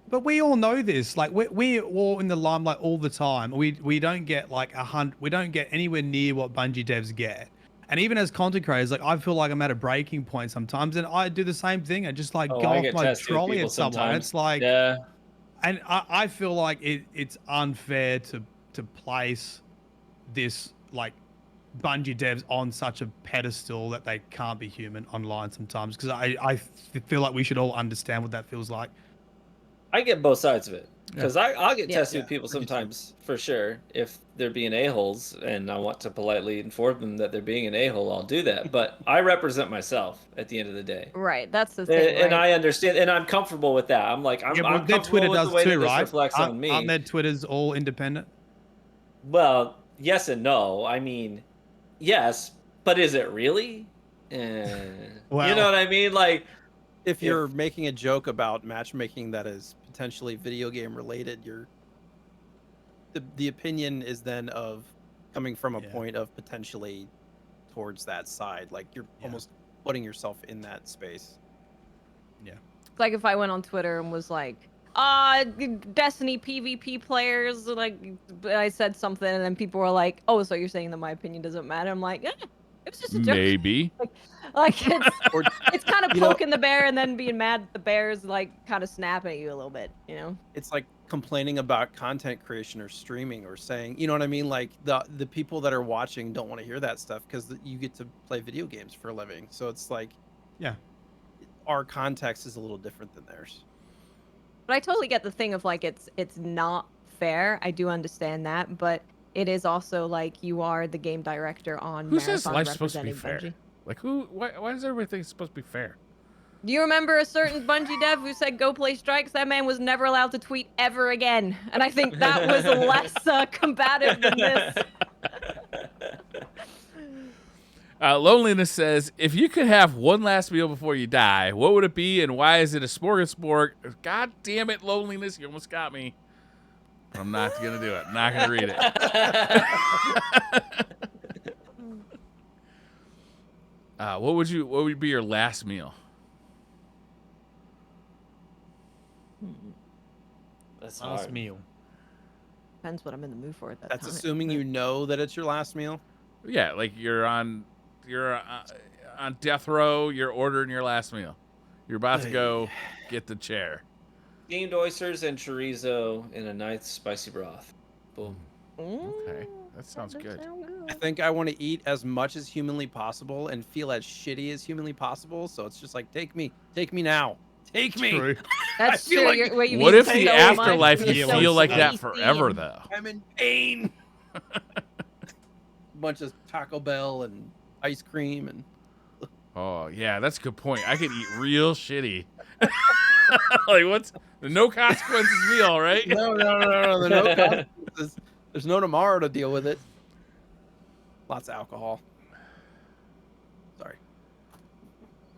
But we all know this. Like, we all in the limelight all the time. We don't get like we don't get anywhere near what Bungie devs get. And even as content creators, like, I feel like I'm at a breaking point sometimes, and I do the same thing. I just like go off my trolley at someone. It's like, and I feel like it's unfair to place this like Bungie devs on such a pedestal that they can't be human online sometimes, because I feel like we should all understand what that feels like. I get both sides of it. Because I'll get Yeah. testy with people sometimes, for sure. If they're being a-holes and I want to politely inform them that they're being an a-hole, I'll do that. But I represent myself at the end of the day. Right. That's the thing. And right? I understand, and I'm comfortable with that. I'm like, I'm Yeah, but their comfortable Twitter with the does way too, that this right? reflects on me. Aren't their Twitters all independent? Well, yes and no. I mean, yes, but is it really? You Well- know what I mean? Like, If you're making a joke about matchmaking that is potentially video game related, the opinion is then of coming from a Yeah. point of potentially towards that side. Like you're Yeah. almost putting yourself in that space. It's like if I went on Twitter and was like, Destiny PvP players, like, I said something and then people were like, oh, so you're saying that my opinion doesn't matter? I'm like, it was just a joke. Maybe. Like, Or it's kind of You know- poking the bear and then being mad that the bear's like kind of snapping at you a little bit, you know? it's like complaining about content creation or streaming or saying, you know what I mean? Like the people that are watching don't want to hear that stuff because you get to play video games for a living. So it's like, Yeah. our context is a little different than theirs. But I totally get the thing of like it's not fair. I do understand that, but it is also like you are the game director on Who says Marathon life's supposed to be representing fair? Bungie. Like who? Why does everybody think it's supposed to be fair? Do you remember a certain Bungie dev who said go play Strikes? That man was never allowed to tweet ever again. And I think that was less combative than this. Loneliness says, if you could have one last meal before you die, what would it be and why is it a smorgasbord? God damn it, Loneliness, you almost got me. But I'm not going to do it. I'm not going to read it. What would be your last meal? That's Last hard. meal. Depends what I'm in the mood for at that That's time. assuming you know that it's your last meal. Yeah, like you're on death row, you're ordering your last meal. You're about to go get the chair. Steamed oysters and chorizo in a nice spicy broth. Boom. Okay, that sounds good. I think I want to eat as much as humanly possible and feel as shitty as humanly possible. So it's just like, take me now. Take me. True. That's I feel true. like- Where you What eat if the so much, afterlife you're you so feel like that tasty forever, and- though? I'm in pain. Bunch of Taco Bell and ice cream and Oh, yeah, that's a good point. I could eat real shitty. Like, what's the no consequences meal, right? no, there are no consequences. There's no tomorrow to deal with it. Lots of alcohol. Sorry.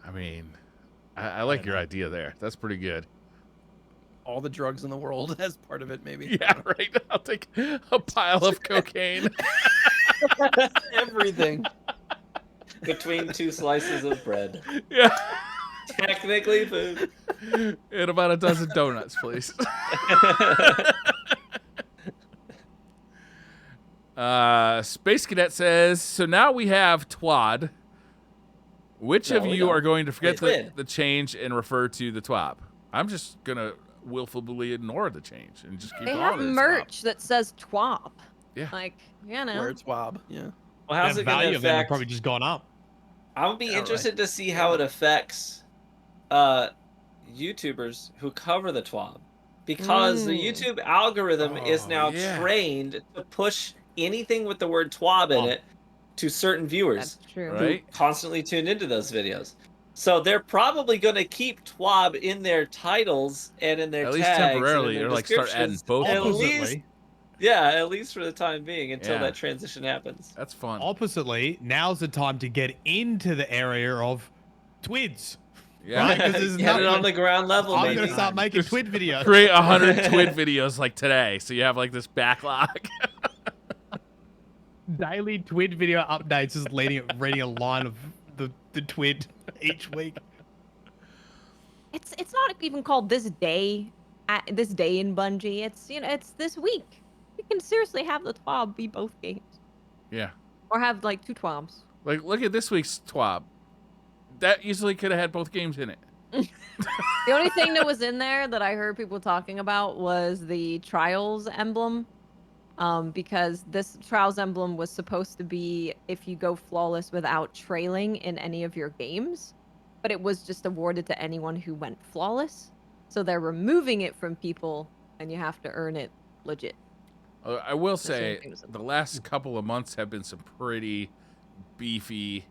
I mean, I like your idea there. That's pretty good. All the drugs in the world as part of it, maybe. Yeah, right. I'll take a pile of cocaine. Everything. Between two slices of bread. Yeah. Technically food. And about a dozen donuts, please. Space Cadet says, so now we have TWAD. Which of No, we you don't. are going to forget Wait. the change and refer to the TWAB? I'm just going to willfully ignore the change and just keep They calling have it a merch that says TWAP. Yeah. Like, you know. Where it's wob. Yeah. Well, how's The it going value to of them have affect? probably just gone up. I would be Yeah, interested to see how it affects YouTubers who cover the TWAB. Because the YouTube algorithm is Oh, now yeah. trained to push anything with the word TWAB in it to certain viewers That's true. Right. who constantly tune into those videos. So they're probably going to keep TWAB in their titles and in their At tags least and in temporarily, their or like start adding descriptions. both At of them. Oppositely, at least for the time being until Yeah. that transition happens. That's fun. oppositely, now's the time to get into the area of twids. Yeah. Right, 'cause there's Get it nothing- on the ground level, I'm maybe. gonna start making Just twid videos. Create 100 twin videos like today, so you have like this backlog. Daily twid video updates is reading a line of the twid each week. It's not even called this day in Bungie. It's it's this week. You can seriously have the TWAB be both games, Yeah. or have like two TWABs. Like, look at this week's TWAB. That easily could have had both games in it. The only thing that was in there that I heard people talking about was the Trials emblem. Because this Trials emblem was supposed to be if you go flawless without trailing in any of your games, but it was just awarded to anyone who went flawless. So they're removing it from people and you have to earn it legit. I will The same say thing as the last couple of months have been some pretty beefy,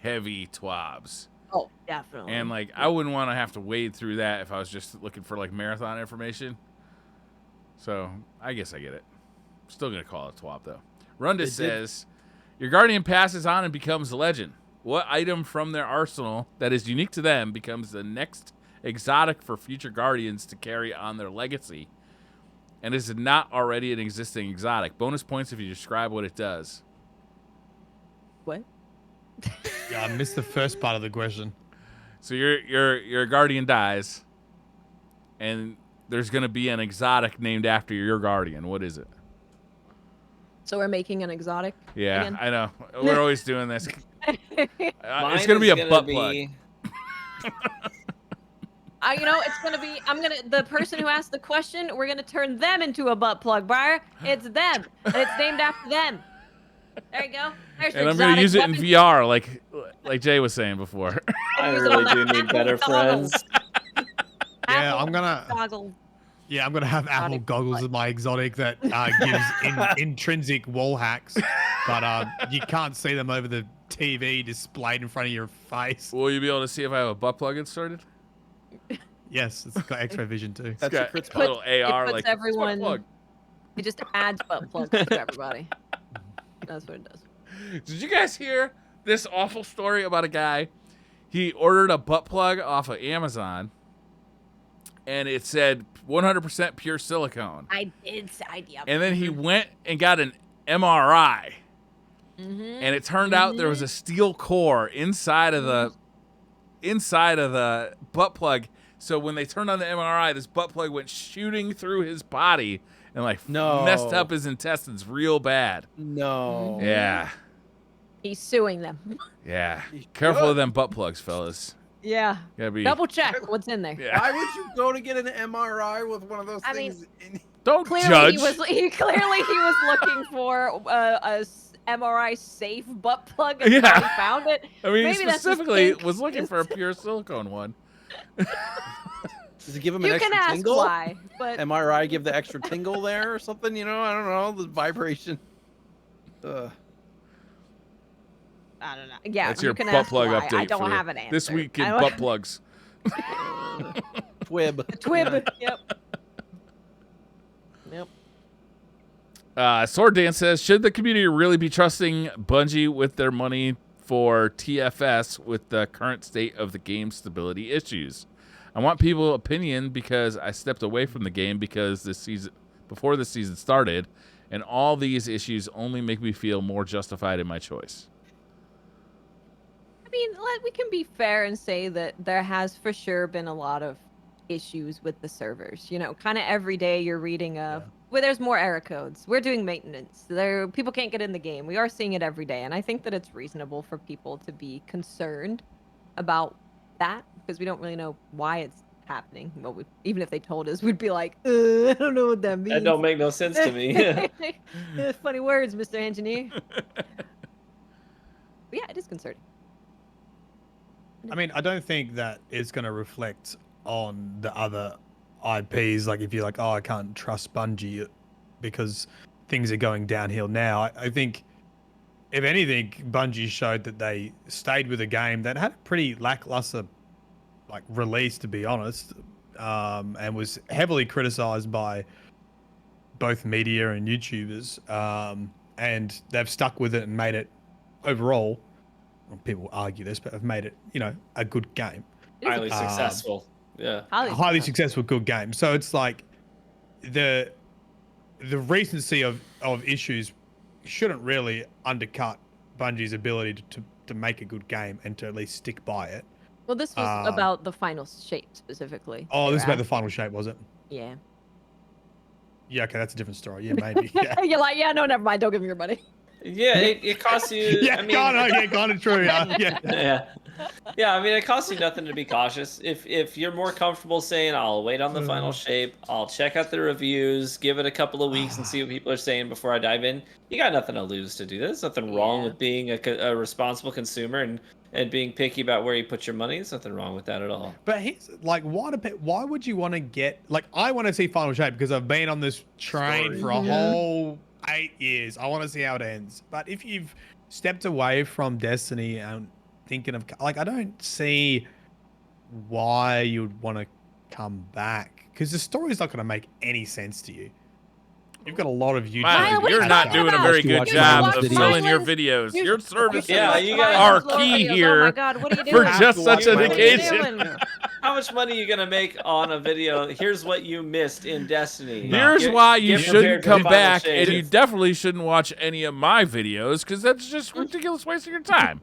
heavy twabs. Oh, definitely. And like, I wouldn't want to have to wade through that if I was just looking for like marathon information. So I guess I get it. Still gonna call it a twab though. Runda says, your Guardian passes on and becomes a legend. What item from their arsenal that is unique to them becomes the next exotic for future Guardians to carry on their legacy? And is it not already an existing exotic? Bonus points if you describe what it does. What? Yeah, I missed the first part of the question. So your Guardian dies, and there's gonna be an exotic named after your Guardian. What is it? So we're making an exotic. Yeah, again? I know. We're always doing this. It's Mine gonna be is a butt plug. You know, it's gonna be. The person who asked the question, we're gonna turn them into a butt plug, Briar. It's them, and it's named after them. There you go. There's And your I'm gonna exotic use it in weapon. VR, like Jay was saying before. I Use it on really do the need Apple better goggles. friends. Yeah, Apple I'm gonna. goggles. Yeah, I'm gonna have Apple Exotic goggles butt. as my exotic that gives intrinsic wall hacks, but you can't see them over the TV displayed in front of your face. Will you be able to see if I have a butt plug inserted? Yes, it's got X-ray vision too. That's It's your got crit a spot. little AR puts like everyone- "It's my plug." It just adds butt plugs to everybody. That's what it does. Did you guys hear this awful story about a guy? He ordered a butt plug off of Amazon, and it said 100% pure silicone. I did. Yep. And then he went and got an MRI, Mm-hmm. and it turned out there was a steel core inside of the butt plug. So when they turned on the MRI, this butt plug went shooting through his body and like No. messed up his intestines real bad. No. Yeah, He's suing them. yeah. Careful of them butt plugs, fellas. Yeah. Gotta be. Double check what's in there. Yeah. Why would you go to get an MRI with one of those I mean- things? in... Don't Clearly, judge. he was looking for MRI safe butt plug and Yeah. finally found it. I mean, he Maybe that's his specifically kink. was looking for a pure silicone one. Does it give him an You extra can ask tingle? why, but MRI give the extra tingle there or something? You know, I don't know. The vibration. I don't know. Yeah, That's you your can butt ask plug why. update. I don't for have an answer. This week in I don't- butt plugs. Twib. Twib. Yep. Yep. Sword Dan says, should the community really be trusting Bungie with their money for TFS with the current state of the game stability issues? I want people's opinion because I stepped away from the game before this season started, and all these issues only make me feel more justified in my choice. I mean, we can be fair and say that there has for sure been a lot of issues with the servers. You know, kind of every day you're reading of where there's more error codes. We're doing maintenance. People can't get in the game. We are seeing it every day, and I think that it's reasonable for people to be concerned about that because we don't really know why it's happening. Well, even if they told us, we'd be like, I don't know what that means. That don't make no sense to me. Funny words, Mr. Engineer. But yeah, it is concerning. I mean, I don't think that it's going to reflect on the other IPs. Like, if you're like, oh, I can't trust Bungie because things are going downhill now. I think, if anything, Bungie showed that they stayed with a game that had a pretty lackluster, like, release, to be honest, and was heavily criticized by both media and YouTubers. And they've stuck with it and made it overall. People argue this, but have made it, a good game. Highly successful. Yeah. Highly successful, good game. So it's like the recency of issues shouldn't really undercut Bungie's ability to make a good game and to at least stick by it. Well, this was about the final shape specifically. Oh, they this is were about the final shape, was it? Yeah. Yeah, okay, that's a different story. Yeah, maybe. Yeah, You're like, yeah, no, never mind. Don't give me your money. Yeah, it costs you. yeah, I mean, kind of true. Yeah, yeah. yeah. I mean, it costs you nothing to be cautious. If you're more comfortable saying, "I'll wait on the final shape. I'll check out the reviews, give it a couple of weeks, and see what people are saying before I dive in," you got nothing to lose to do this. Nothing wrong with being a responsible consumer and and being picky about where you put your money. There's nothing wrong with that at all. But he's like, why would you want to get like? I want to see Final Shape because I've been on this train Story. for a whole 8 years. I want to see how it ends. But if you've stepped away from Destiny and thinking of like, I don't see why you'd want to come back because the story's not going to make any sense to you. You've got a lot of YouTube. Milo, what are you're you not talking doing a about? very You good watch job Milo's of videos. selling your Milo's- videos. you- Your services Yeah, you gotta- are Milo's key videos. Oh here my God, what are you for doing? just such an What are you occasion. doing? How much money are you gonna make on a video? Here's what you missed in Destiny. Here's Get- why you get shouldn't prepared for come Final back, Shade. and you definitely shouldn't watch any of my videos because that's just ridiculous waste of your time.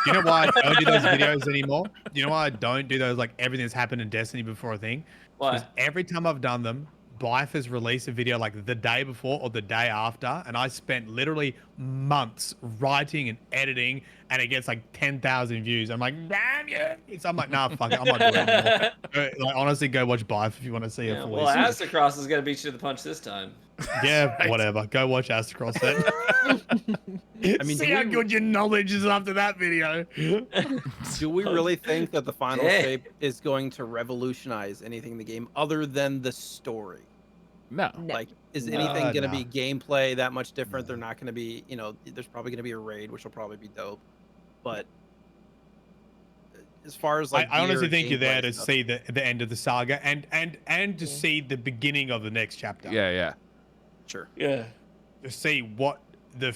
You know why I don't do those videos anymore? You know why I don't do those like everything that's happened in Destiny before a thing? Because What? every time I've done them, Blythe has released a video like the day before or the day after, and I spent literally months writing and editing, and it gets like 10,000 views. I'm like, damn you! So I'm like, nah, fuck it, I'm not doing it anymore. Like, honestly, go watch Blythe if you want to see a Yeah, full well, Astacross is gonna beat you to the punch this time. Yeah, whatever. Go watch Astacross then. I mean, see do how we- good your knowledge is after that video. Do we really think that the final Dang. shape is going to revolutionize anything in the game other than the story? No. No. Like, is No, anything going to no. be gameplay that much different? They're not going to be, there's probably going to be a raid, which will probably be dope. But as far as like, I honestly gear, think you're there gameplay to stuff- see the end of the saga and to see the beginning of the next chapter. Yeah, yeah. Sure. Yeah. To see what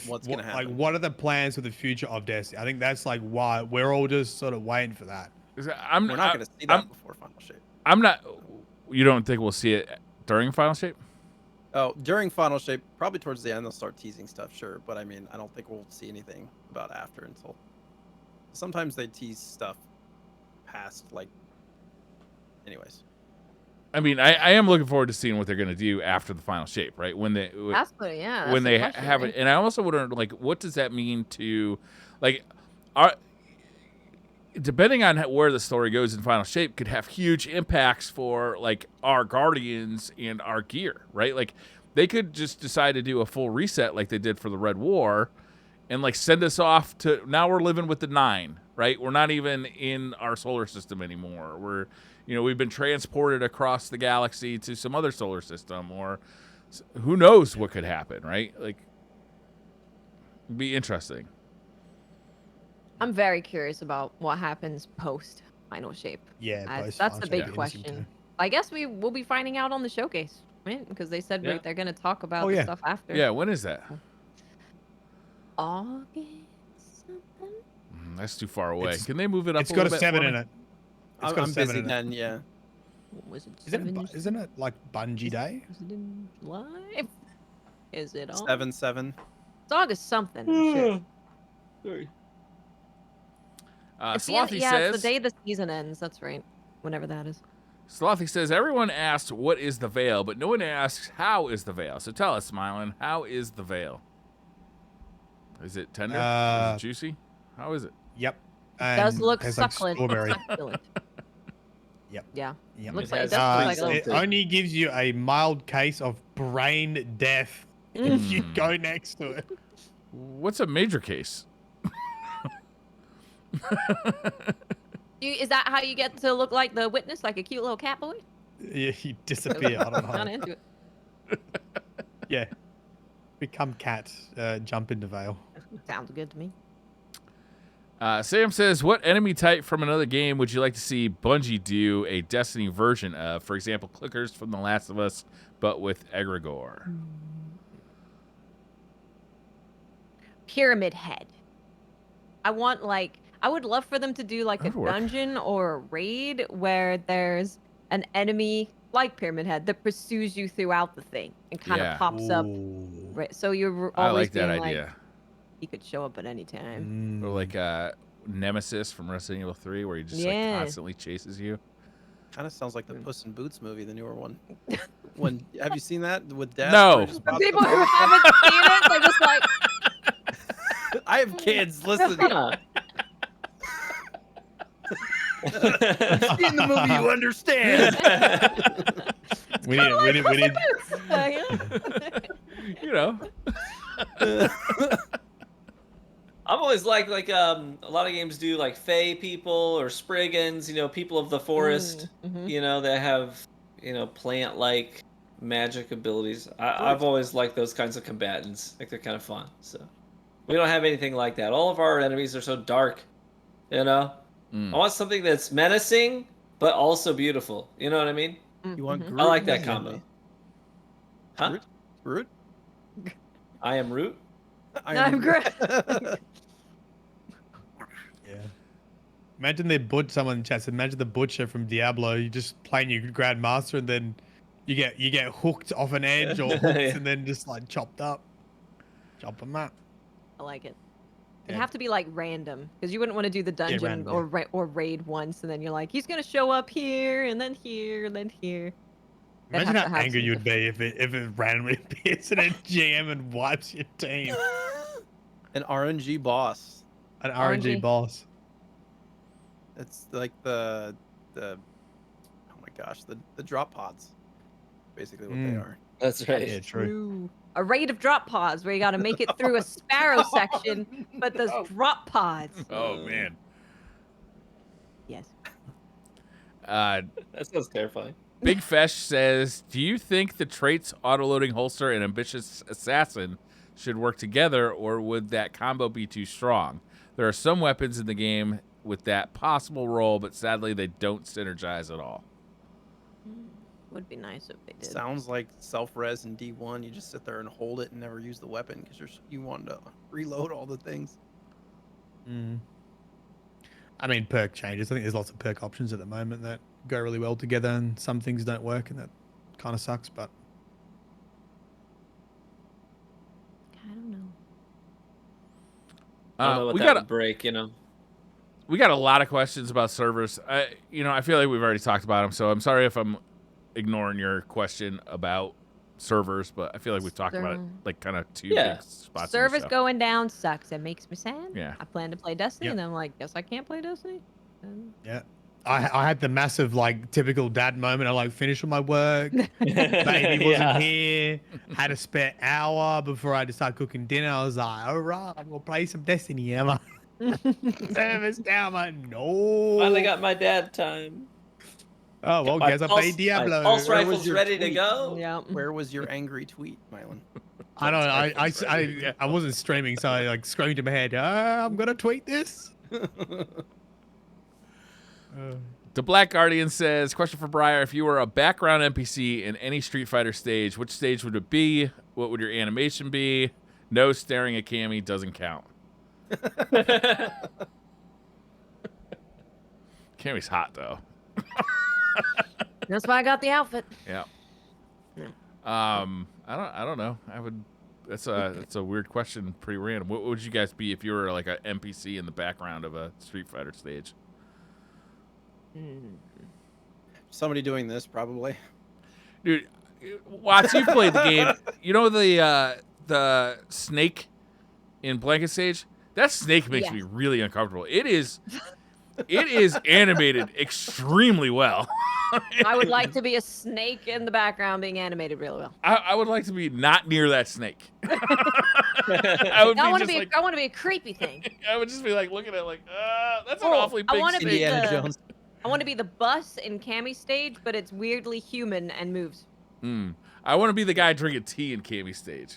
What's gonna like happen. what are the plans for the future of Destiny. I think that's like why we're all just sort of waiting for that. I'm We're not going to see that I'm- before final shape. I'm not. You don't think we'll see it during Final Shape? Oh, during final shape, probably towards the end, they'll start teasing stuff, sure. But I mean, I don't think we'll see anything about after until. Sometimes they tease stuff past, like. Anyways. I mean, I am looking forward to seeing what they're going to do after the Final Shape, right? When they That's what, yeah. when that's they the question, have right? it, and I also wonder, like, what does that mean to, like, our depending on where the story goes in Final Shape, could have huge impacts for like our Guardians and our gear, right? Like, they could just decide to do a full reset, like they did for the Red War, and like send us off to now we're living with the 9, right? We're not even in our solar system anymore. We're, we've been transported across the galaxy to some other solar system, or who knows what could happen, right? Like, it'd be interesting. I'm very curious about what happens post Final Shape. Yeah, That's the big question. I guess we will be finding out on the showcase, right? Because they said Yeah. they're going to talk about Oh, the yeah. stuff after. Yeah, when is that? August something? That's too far away. It's- Can they move it up? It's a got a little bit 7 for in me? it. It's got a I'm 7 busy in it. then, yeah. What was it? Isn't it like Bungie Day? Is it in July? Is it on? 7-7. It's August something. I'm sure. Sorry. It's Slothy yeah, says. it's the day the season ends. That's right. Whenever that is. Slothy says everyone asks what is the veil, but no one asks how is the veil. So tell us, Smilin, how is the veil? Is it tender? Is it juicy? How is it? Yep. Does And look tastes like succulent. strawberry. Succulent. Yep. Yeah. Yep. Looks It like it has does look like a something. It little. only gives you a mild case of brain death if you Mm. go next to it. What's a major case? Is that how you get to look like the witness, like a cute little cat boy? Yeah, you disappear. I don't Not know. into it. Yeah. Become cat. Jump into Vale. Sounds good to me. Sam says, what enemy type from another game would you like to see Bungie do a Destiny version of? For example, clickers from The Last of Us, but with Egregore. Pyramid Head. I would love for them to do like a That'd work. dungeon or a raid where there's an enemy like Pyramid Head that pursues you throughout the thing and kind of Yeah. pops up. Ooh. Right, so you're I always like that being idea. like, he could show up at any time. Or like Nemesis from Resident Evil 3, where he just Yeah. like constantly chases you. Kind of sounds like the Puss in Boots movie, the newer one. Have you seen that with Death? No. where he just For pops people up? who haven't seen it, they're just like, I have kids. Listen, Huh. in the movie, you understand. We need. yeah. You know. I'm always liked a lot of games do like Fey people or Spriggans, people of the forest, Mm-hmm. that have plant-like magic abilities. I've always liked those kinds of combatants. Like they're kind of fun. So we don't have anything like that. All of our enemies are so dark. I want something that's menacing but also beautiful. You know what I mean? You want Mhm. Groot? I like that instantly. combo. Huh? Groot? I am Root. I'm Groot. Yeah. Imagine someone in chat said, imagine the butcher from Diablo. You just playing your grandmaster and then you get hooked off an edge or hooked Yeah. and then just like chopped up. Chop them up. I like it. Yeah. It'd have to be like random because you wouldn't want to do the dungeon random, or raid once and then you're like, he's gonna show up here and then here and then here. They'd Imagine have to how have angry some you'd be if it randomly appears in a GM and wipes your team. An RNG boss. An RNG RNG. boss. It's like the oh my gosh, the drop pods. Basically what they are. That's right. Yeah, true. A raid of drop pods where you got to make it through a sparrow section, but there's drop pods. Oh man. Yes. That sounds terrifying. Big Fesh says, do you think the traits autoloading holster and ambitious assassin should work together, or would that combo be too strong? There are some weapons in the game with that possible role, but sadly they don't synergize at all. Would be nice if they did. Sounds like self-res in D1. You just sit there and hold it and never use the weapon because you want to reload all the things. Mm. I mean, perk changes. I think there's lots of perk options at the moment that go really well together, and some things don't work, and that kind of sucks. But I don't know. I don't know what we that got would break, we got a lot of questions about servers. I feel like we've already talked about them, so I'm sorry if I'm ignoring your question about servers, but I feel like we've talked about it like kind of two big spots. Service going down sucks. It makes me sad. Yeah. I plan to play Destiny, and I'm like, guess I can't play Destiny. yeah, I had the massive like typical dad moment. I like finished all my work. Baby wasn't here. Had a spare hour before I had to start cooking dinner. I was like, all right, I'm gonna play some Destiny. Emma. Service down. I'm like, no. Finally got my dad time. Oh well, My guess I pulse- played Diablo. my pulse Where was rifle's your ready to tweet? go. Yeah. Where was your angry tweet, Mylan? I don't know. I wasn't streaming, so I like screamed in my head. I'm gonna tweet this. The Black Guardian says, question for Briar, if you were a background NPC in any Street Fighter stage, which stage would it be? What would your animation be? No, staring at Cammy doesn't count. Cammy's hot though. That's why I got the outfit. Yeah. I don't know. That's a weird question, pretty random. What would you guys be if you were like an NPC in the background of a Street Fighter stage? Somebody doing this, probably. Dude, Watts, you played the game. You know the snake in Blanket Stage? That snake makes me really uncomfortable. It is animated extremely well. I would like to be a snake in the background being animated really well. I would like to be not near that snake. I want to be a creepy thing. I would just be like looking at it like, that's an awfully big snake. Indiana Jones. I want to be the bus in Cammy stage, but it's weirdly human and moves. I want to be the guy drinking tea in Cammy stage.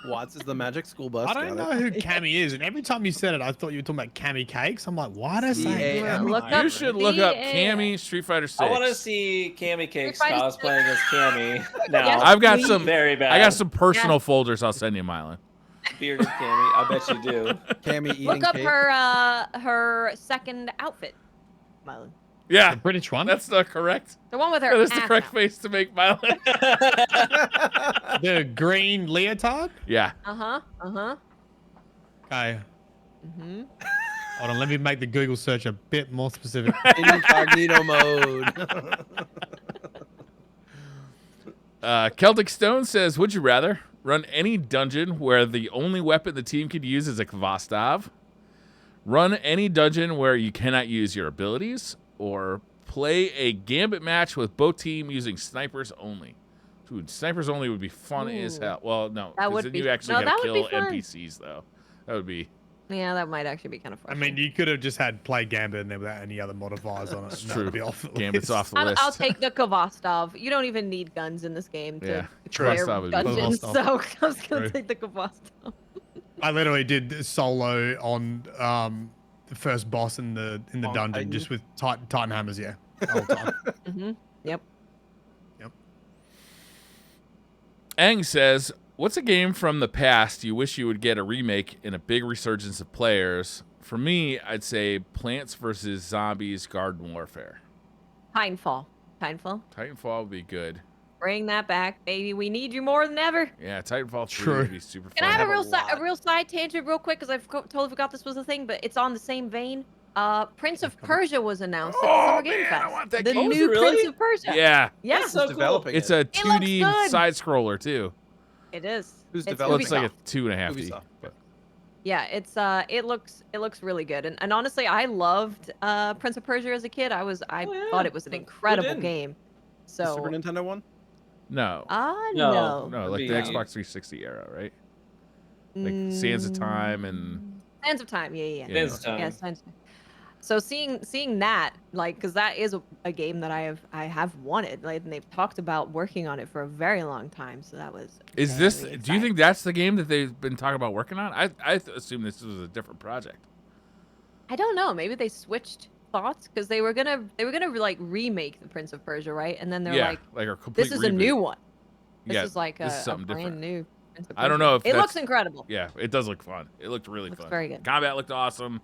Watts is the magic school bus. I don't know who Cammy is, and every time you said it, I thought you were talking about Cammy Cakes. I'm like, why did I say Cammy? You should look up Cammy Street Fighter 6. I want to see Cammy Cakes cosplaying as Cammy. Now, Yes, I've got some very bad. I got some personal folders I'll send you, Mylan. Bearded Cammy. I bet you do. Cammy eating Look up cake. her second outfit, Mylan. Yeah, The British one? that's the correct. The one with her. That's the ass correct out. face to make Mylan. The green leotard? Yeah. Uh-huh. Okay. Mm-hmm. Hold on, let me make the Google search a bit more specific. Incognito mode. Celtic Stone says, would you rather run any dungeon where the only weapon the team could use is a Kvastov? Run any dungeon where you cannot use your abilities? Or play a gambit match with both team using snipers only? Dude, snipers only would be fun as hell. Well, no, That because would then be- you actually no, gotta that would be kill fun. NPCs though. That would be. Yeah, that might actually be kind of I fun. mean, you could have just had play Gambit in there without any other modifiers on it. It's and that true. would be off the Gambit's list. off the list. I'll take the Kvostov. You don't even need guns in this game to Yeah, clear Kvostov would be dungeons, Kvostov. so I was gonna Right. take the Kvostov. I literally did solo on the first boss in the Long dungeon Titan? just with Titan hammers. Yeah, the whole time. Mm-hmm. Yep. Aang says, "What's a game from the past you wish you would get a remake and a big resurgence of players?" For me, I'd say Plants vs. Zombies Garden Warfare. Titanfall. Titanfall. Titanfall would be good. Bring that back, baby. We need you more than ever. Yeah, Titanfall 3 True. would be super Can I fun. have have a a real lot. side tangent real quick? Because I totally forgot this was a thing, but it's on the same vein. Prince of Persia was announced at the Oh, Summer Game man, I Fest. want that the game. Oh, is new it really? Prince of Persia. Yeah, Yeah, That's so Who's cool. developing it's it? a It looks 2D good. side scroller too. it is. Who's It's developing Looks like a Ubisoft. 2.5D. Ubisoft. but- Yeah, it's it looks really good. And honestly, I loved Prince of Persia as a kid. I Oh, yeah. thought it was an Who incredible didn't? game. The Super So Nintendo one? No, no. No. no, like the That'd be- Xbox 360 era, right? Like Sands of Time and Sands of Time. Yeah. Yeah. Sands of Time. Yeah, Sands of Time. So seeing that, like, because that is a game that I have wanted, like, and they've talked about working on it for a very long time. So that was. is this? very Do you exciting. think that's the game that they've been talking about working on? I assume this was a different project. I don't know. Maybe they switched thoughts because they were gonna like remake the Prince of Persia, right? And then they're Yeah, like, a complete. this is a reboot. new one. This Yeah, is like this is a something brand different. new. Prince of I don't Persia. know if it looks that's- incredible. Yeah, it does look fun. It looked really Looks fun. very good. Combat looked awesome.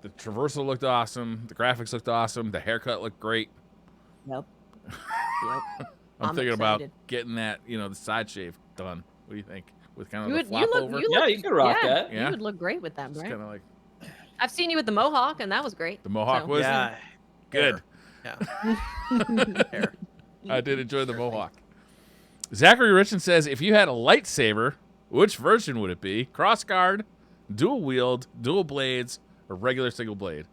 The traversal looked awesome. The graphics looked awesome. The haircut looked great. Yep. Yep. I'm I'm thinking about excited. getting that, the side shave done. What do you think? With kind of You the would, flop you look, over. you Yeah, look, you could rock yeah, that. Yeah. You would look great with that, Just right? kind of like I've seen you with the mohawk, and that was great. the mohawk So- was Yeah. good. Yeah. Hair. I did enjoy the mohawk. Zachary Richard says, if you had a lightsaber, which version would it be? Crossguard, dual wield, dual blades, or regular single blade?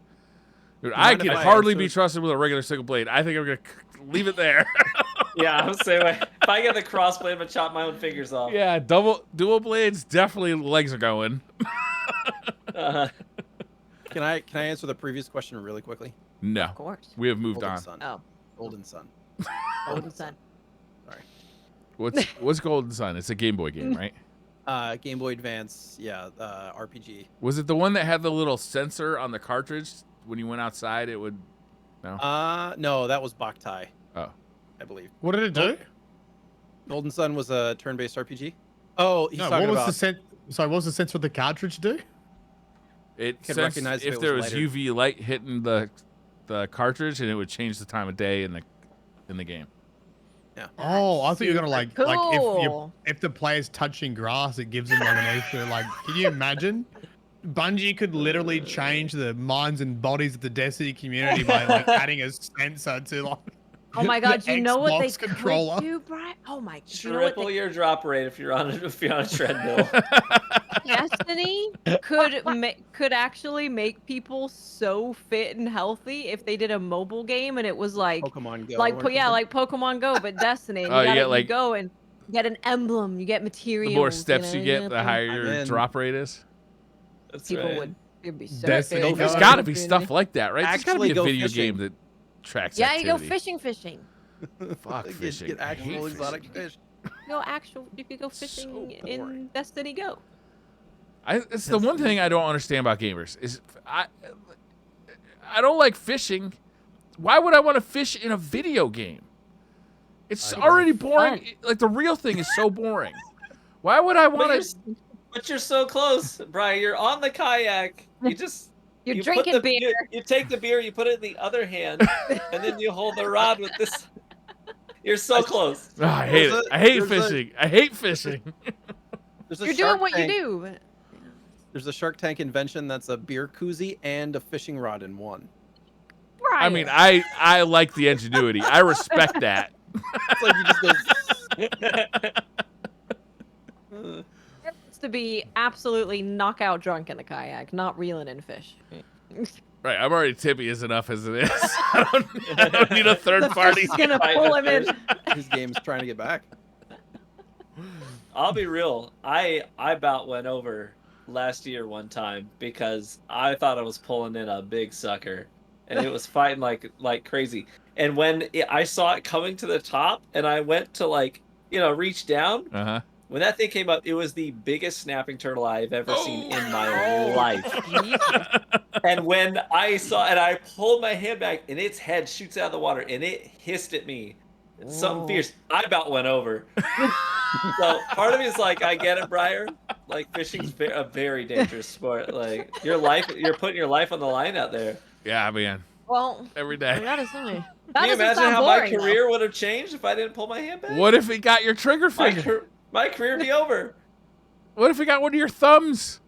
Dude, I mind can if I hardly be answer- trusted with a regular single blade. I think I'm gonna leave it there. Yeah, I'm the same way. If I get the crossblade, I'm gonna chop my own fingers off. Yeah, dual blades, definitely legs are going. Uh, Can I answer the previous question really quickly? No, Of course. we have moved Golden on. Sun. Oh, Golden Sun. Golden Sun. Sorry. What's Golden Sun? It's a Game Boy game, right? Game Boy Advance. Yeah. RPG. Was it the one that had the little sensor on the cartridge when you went outside? It would. No, that was Boktai, Oh, I believe. What did it do? Golden Sun was a turn-based RPG. Oh, he's No, talking what was about. the sense? Sorry, what was the sense what the cartridge do? it Could sensed recognize if if it there was was lighter. UV light hitting the cartridge, and it would change the time of day in the game. Oh, I thought you were gonna like Cool. if the player's touching grass, it gives them like an extra like. Can you imagine? Bungie could literally change the minds and bodies of the Destiny community by like adding a sensor to like. Oh my God! the You know what they Xbox controller. could do, Brian? Oh my! You know what triple they, your drop rate if you're on a treadmill. Destiny could actually make people so fit and healthy if they did a mobile game and it was like Pokemon Go. like or yeah, something. like Pokemon Go, but Destiny. And Oh, you, you gotta, get, like- you go and get an emblem, you get materials. The more steps you get, know, the higher your in. drop rate is. That's people right. would. It'd be so Destiny fit. Go. There's No, got to be Infinity. stuff like that, right? There's got to Actually be a go video fishing. game that tracks Yeah, you go activity. fishing. Fuck Get- fishing. Get I hate actual exotic fishing. fish. You could go So fishing boring. in Destiny Go. It's the one thing I don't understand about gamers is I don't like fishing. Why would I want to fish in a video game? It's Because already it's boring. fun. Like the real thing is so boring. Why would I want to? But you're so close, Brian. You're on the kayak. You just You're you put drinking the- beer. You take the beer, you put it in the other hand, and then you hold the rod with this. You're so close. Oh, I hate it. There's I hate there's fishing. I hate fishing. There's a You're Shark doing what Tank- you do. There's a Shark Tank invention that's a beer koozie and a fishing rod in one. I mean, I like the ingenuity. I respect that. It's like you just go. It needs to be absolutely knockout drunk in the kayak, not reeling in fish. Right, I'm already tippy as enough as it is. I don't need a third party. He's gonna pull him in. His game's trying to get back. I'll be real. I about went over last year one time because I thought I was pulling in a big sucker, and it was fighting like crazy. And I saw it coming to the top, and I went to reach down. Uh-huh. When that thing came up, it was the biggest snapping turtle I've ever seen in my life. And when I saw it, I pulled my hand back, and its head shoots out of the water, and it hissed at me. It's something fierce. I about went over. So part of me is like, I get it, Briar. Like, fishing's a very dangerous sport. Like, you're putting your life on the line out there. Yeah, man. Well, Every I day. gotta say. Can you imagine how my career would have changed if I didn't pull my hand back? What if he got your trigger finger? My career would be over. What if he got one of your thumbs?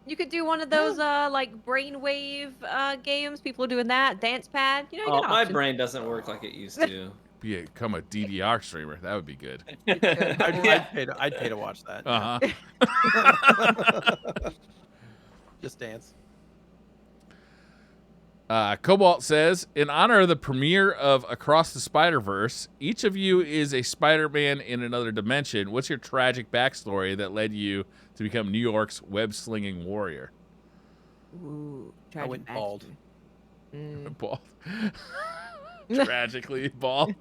You could do one of those like brainwave games. People are doing that. Dance pad. You know, My brain doesn't work like it used to. Become a DDR streamer. That would be good. I'd pay to watch that. Uh-huh. Just dance. Cobalt says, in honor of the premiere of Across the Spider-Verse, each of you is a Spider-Man in another dimension. What's your tragic backstory that led you to become New York's web-slinging warrior? Ooh, I went bald. Bald. Tragically bald.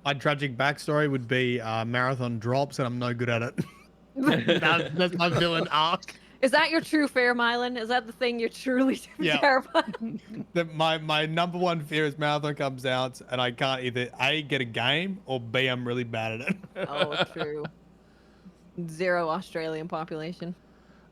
My tragic backstory would be marathon drops, and I'm no good at it. That's my villain arc. Is that your true fear, Mylan? Is that the thing you're truly terrified? My number one fear is marathon comes out, and I can't either A, get a game, or B, I'm really bad at it. Oh, true. 0 Australian population.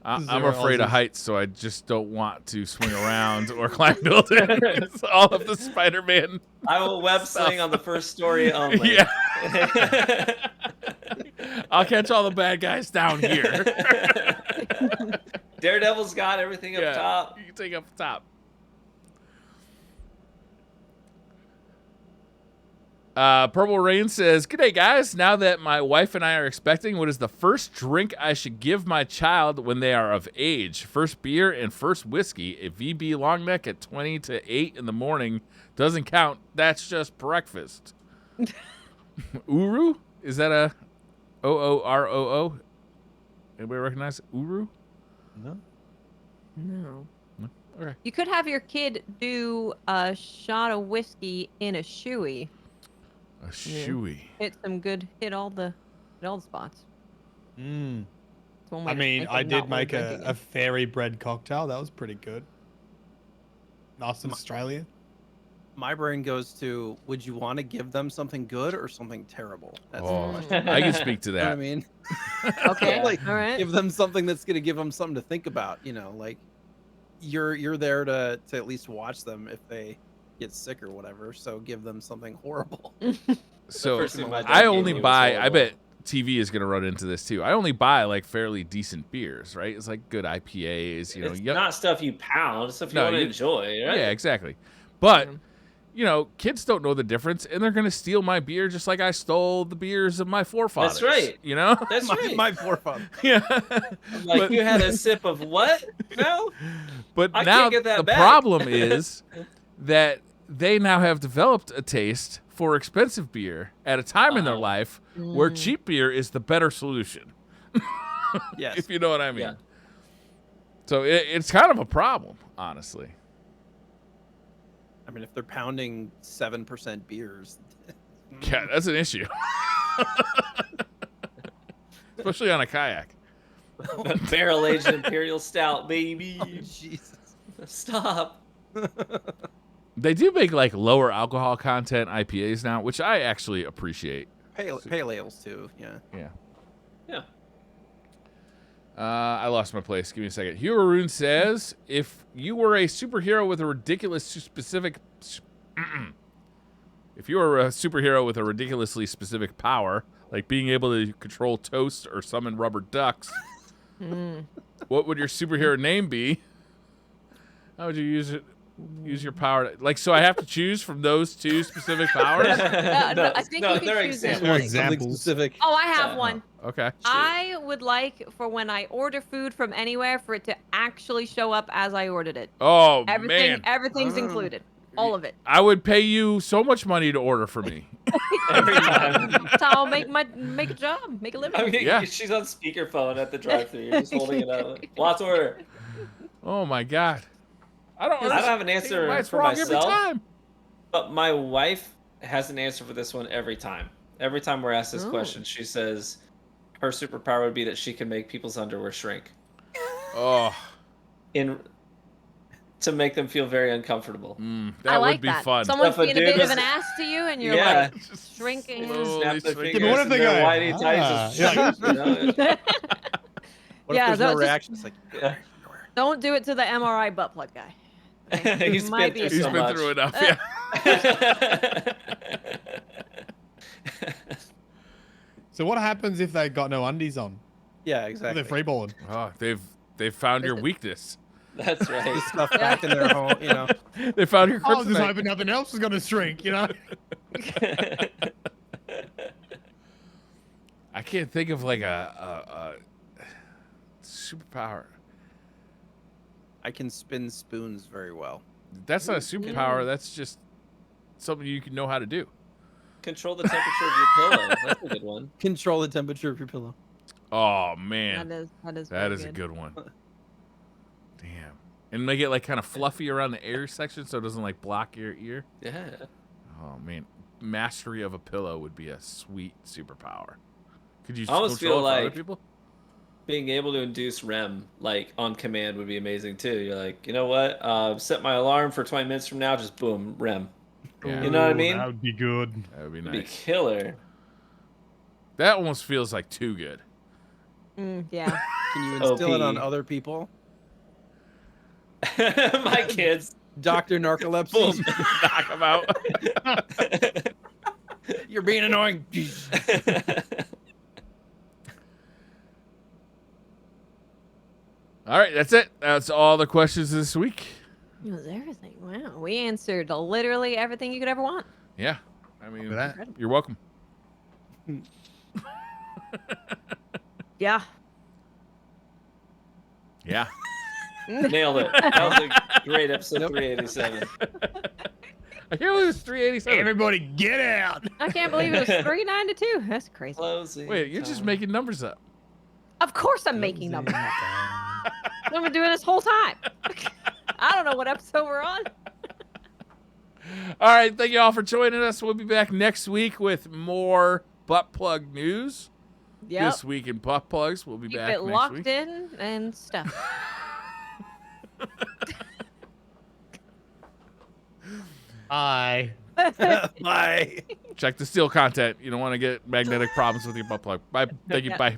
I'm afraid of heights, so I just don't want to swing around or climb buildings. All of the Spider-Man. I will web sling on the first story only. Yeah. I'll catch all the bad guys down here. Daredevil's got everything up top. You can take up top. Purple Rain says, "G'day guys. Now that my wife and I are expecting, what is the first drink I should give my child when they are of age? First beer and first whiskey. A VB long neck at 20 to 8 in the morning doesn't count. That's just breakfast." Uru? Is that a OOROO? Anybody recognize Uru? No. No. Okay. You could have your kid do a shot of whiskey in a shoey. A shoey. Hit all the spots. Mm. It's one way I to mean, make I it did not make worth drinking a it. fairy bread cocktail. That was pretty good. Nice and Australian. My brain goes to, would you want to give them something good or something terrible? That's the Oh, question. I can speak to You know what I that. mean? Okay. Like, All right. give them something that's going to give them something to think about. You know, like you're there to at least watch them if they get sick or whatever. So give them something horrible. So first thing my dad I gave only me was buy, I horrible. bet TV is going to run into this too. I only buy like fairly decent beers, right? It's like good IPAs, you know. It's not stuff you pound, it's stuff you No, want to you- enjoy, right? Yeah, exactly. But, Yeah. you know, kids don't know the difference, and they're going to steal my beer just like I stole the beers of my forefathers. right. You know? That's right. My forefather. Yeah. Like, But- you had a sip of what? No? But I now can't get that the back. problem is that they now have developed a taste for expensive beer at a time in their Uh-oh. life where Mm. cheap beer is the better solution. Yes. If you know what I mean. Yeah. So it's kind of a problem, honestly. I mean, if they're pounding 7% beers, Yeah, that's an issue. Especially on a kayak. Barrel aged imperial stout, baby. Jesus. Stop. They do make like lower alcohol content IPAs now, which I actually appreciate. Pale ales too. Yeah. Yeah. Yeah. I lost my place. Give me a second. Hugh Arun says, if you were a superhero with a ridiculously specific power, like being able to control toast or summon rubber ducks, what would your superhero name be? How would you use it? Use your power to, like, so I have to choose from those two specific powers? No, I think you can they're choose them. examples. They're Something examples. specific. Oh, I have Yeah. one. Okay. I would like for when I order food from anywhere for it to actually show up as I ordered it. Oh, Everything, man. everything's Oh. included. All of it. I would pay you so much money to order for me. Every time. That's how I'll make a job, make a living. I mean, Yeah. she's on speakerphone at the drive-thru. You're just holding it out. Like, lots of order. Oh my god. I don't have an answer why it's for wrong myself. every time. But my wife has an answer for this one every time. Every time we're asked this question, she says her superpower would be that she can make people's underwear shrink. Oh. To make them feel very uncomfortable. That I like would be that. fun. Someone's If a being a dude bit of was- an ass to you, and you're Yeah. like shrinking. Slowly Snap their shrinking. fingers Yeah, but what if and they their go, whitey tights yeah. just shrink, you know? What Yeah, if there's no just- reaction? It's like, Yeah. Don't do it to the MRI butt plug guy. Okay? He's Might been be through He's so been much. through enough. Yeah. So what happens if they got no undies on? yeah, exactly. They're freeballing. Oh, they've found your weakness. That's right. Just stuff back in their home, you know. They found your I was just kryptonite. hoping nothing else was going to shrink, you know? I can't think of like a superpower. I can spin spoons very well. That's not a superpower. That's just something you can know how to do. Control the temperature of your pillow. That's a good one. Control the temperature of your pillow. Oh man, That is that very is a good one. Damn, and make it like kind of fluffy around the ear section so it doesn't like block your ear. Yeah. Oh man, mastery of a pillow would be a sweet superpower. Could you I almost control feel it for other like- people? Being able to induce REM like on command would be amazing too. You're like, you know what? Set my alarm for 20 minutes from now. Just boom, REM. Yeah, You know what I Ooh, mean? That would be good. that would be It'd be nice. killer. That almost feels like too good. Yeah. Can you instill it on OP. other people? My kids. Dr. Narcolepsy, Knock them out. you're being annoying. All right, that's it. That's all the questions this week. It was everything. Wow. We answered literally everything you could ever want. Yeah, I mean, Look at that. you're welcome. Yeah. Yeah. Nailed it. That was a great episode 387. I can't believe it's 387. Everybody get out. I can't believe it was 392. That's crazy. Closing Wait, you're just time. making numbers up. Of course I'm making numbers up. I've been doing this whole time. I don't know what episode we're on. All right, thank you all for joining us. We'll be back next week with more butt plug news. Yep. This week in butt plugs. We'll be Keep back it next locked week. in and stuff. Bye. Bye. Check the steel content. You don't want to get magnetic problems with your butt plug. Bye. Thank you. Yeah. Bye.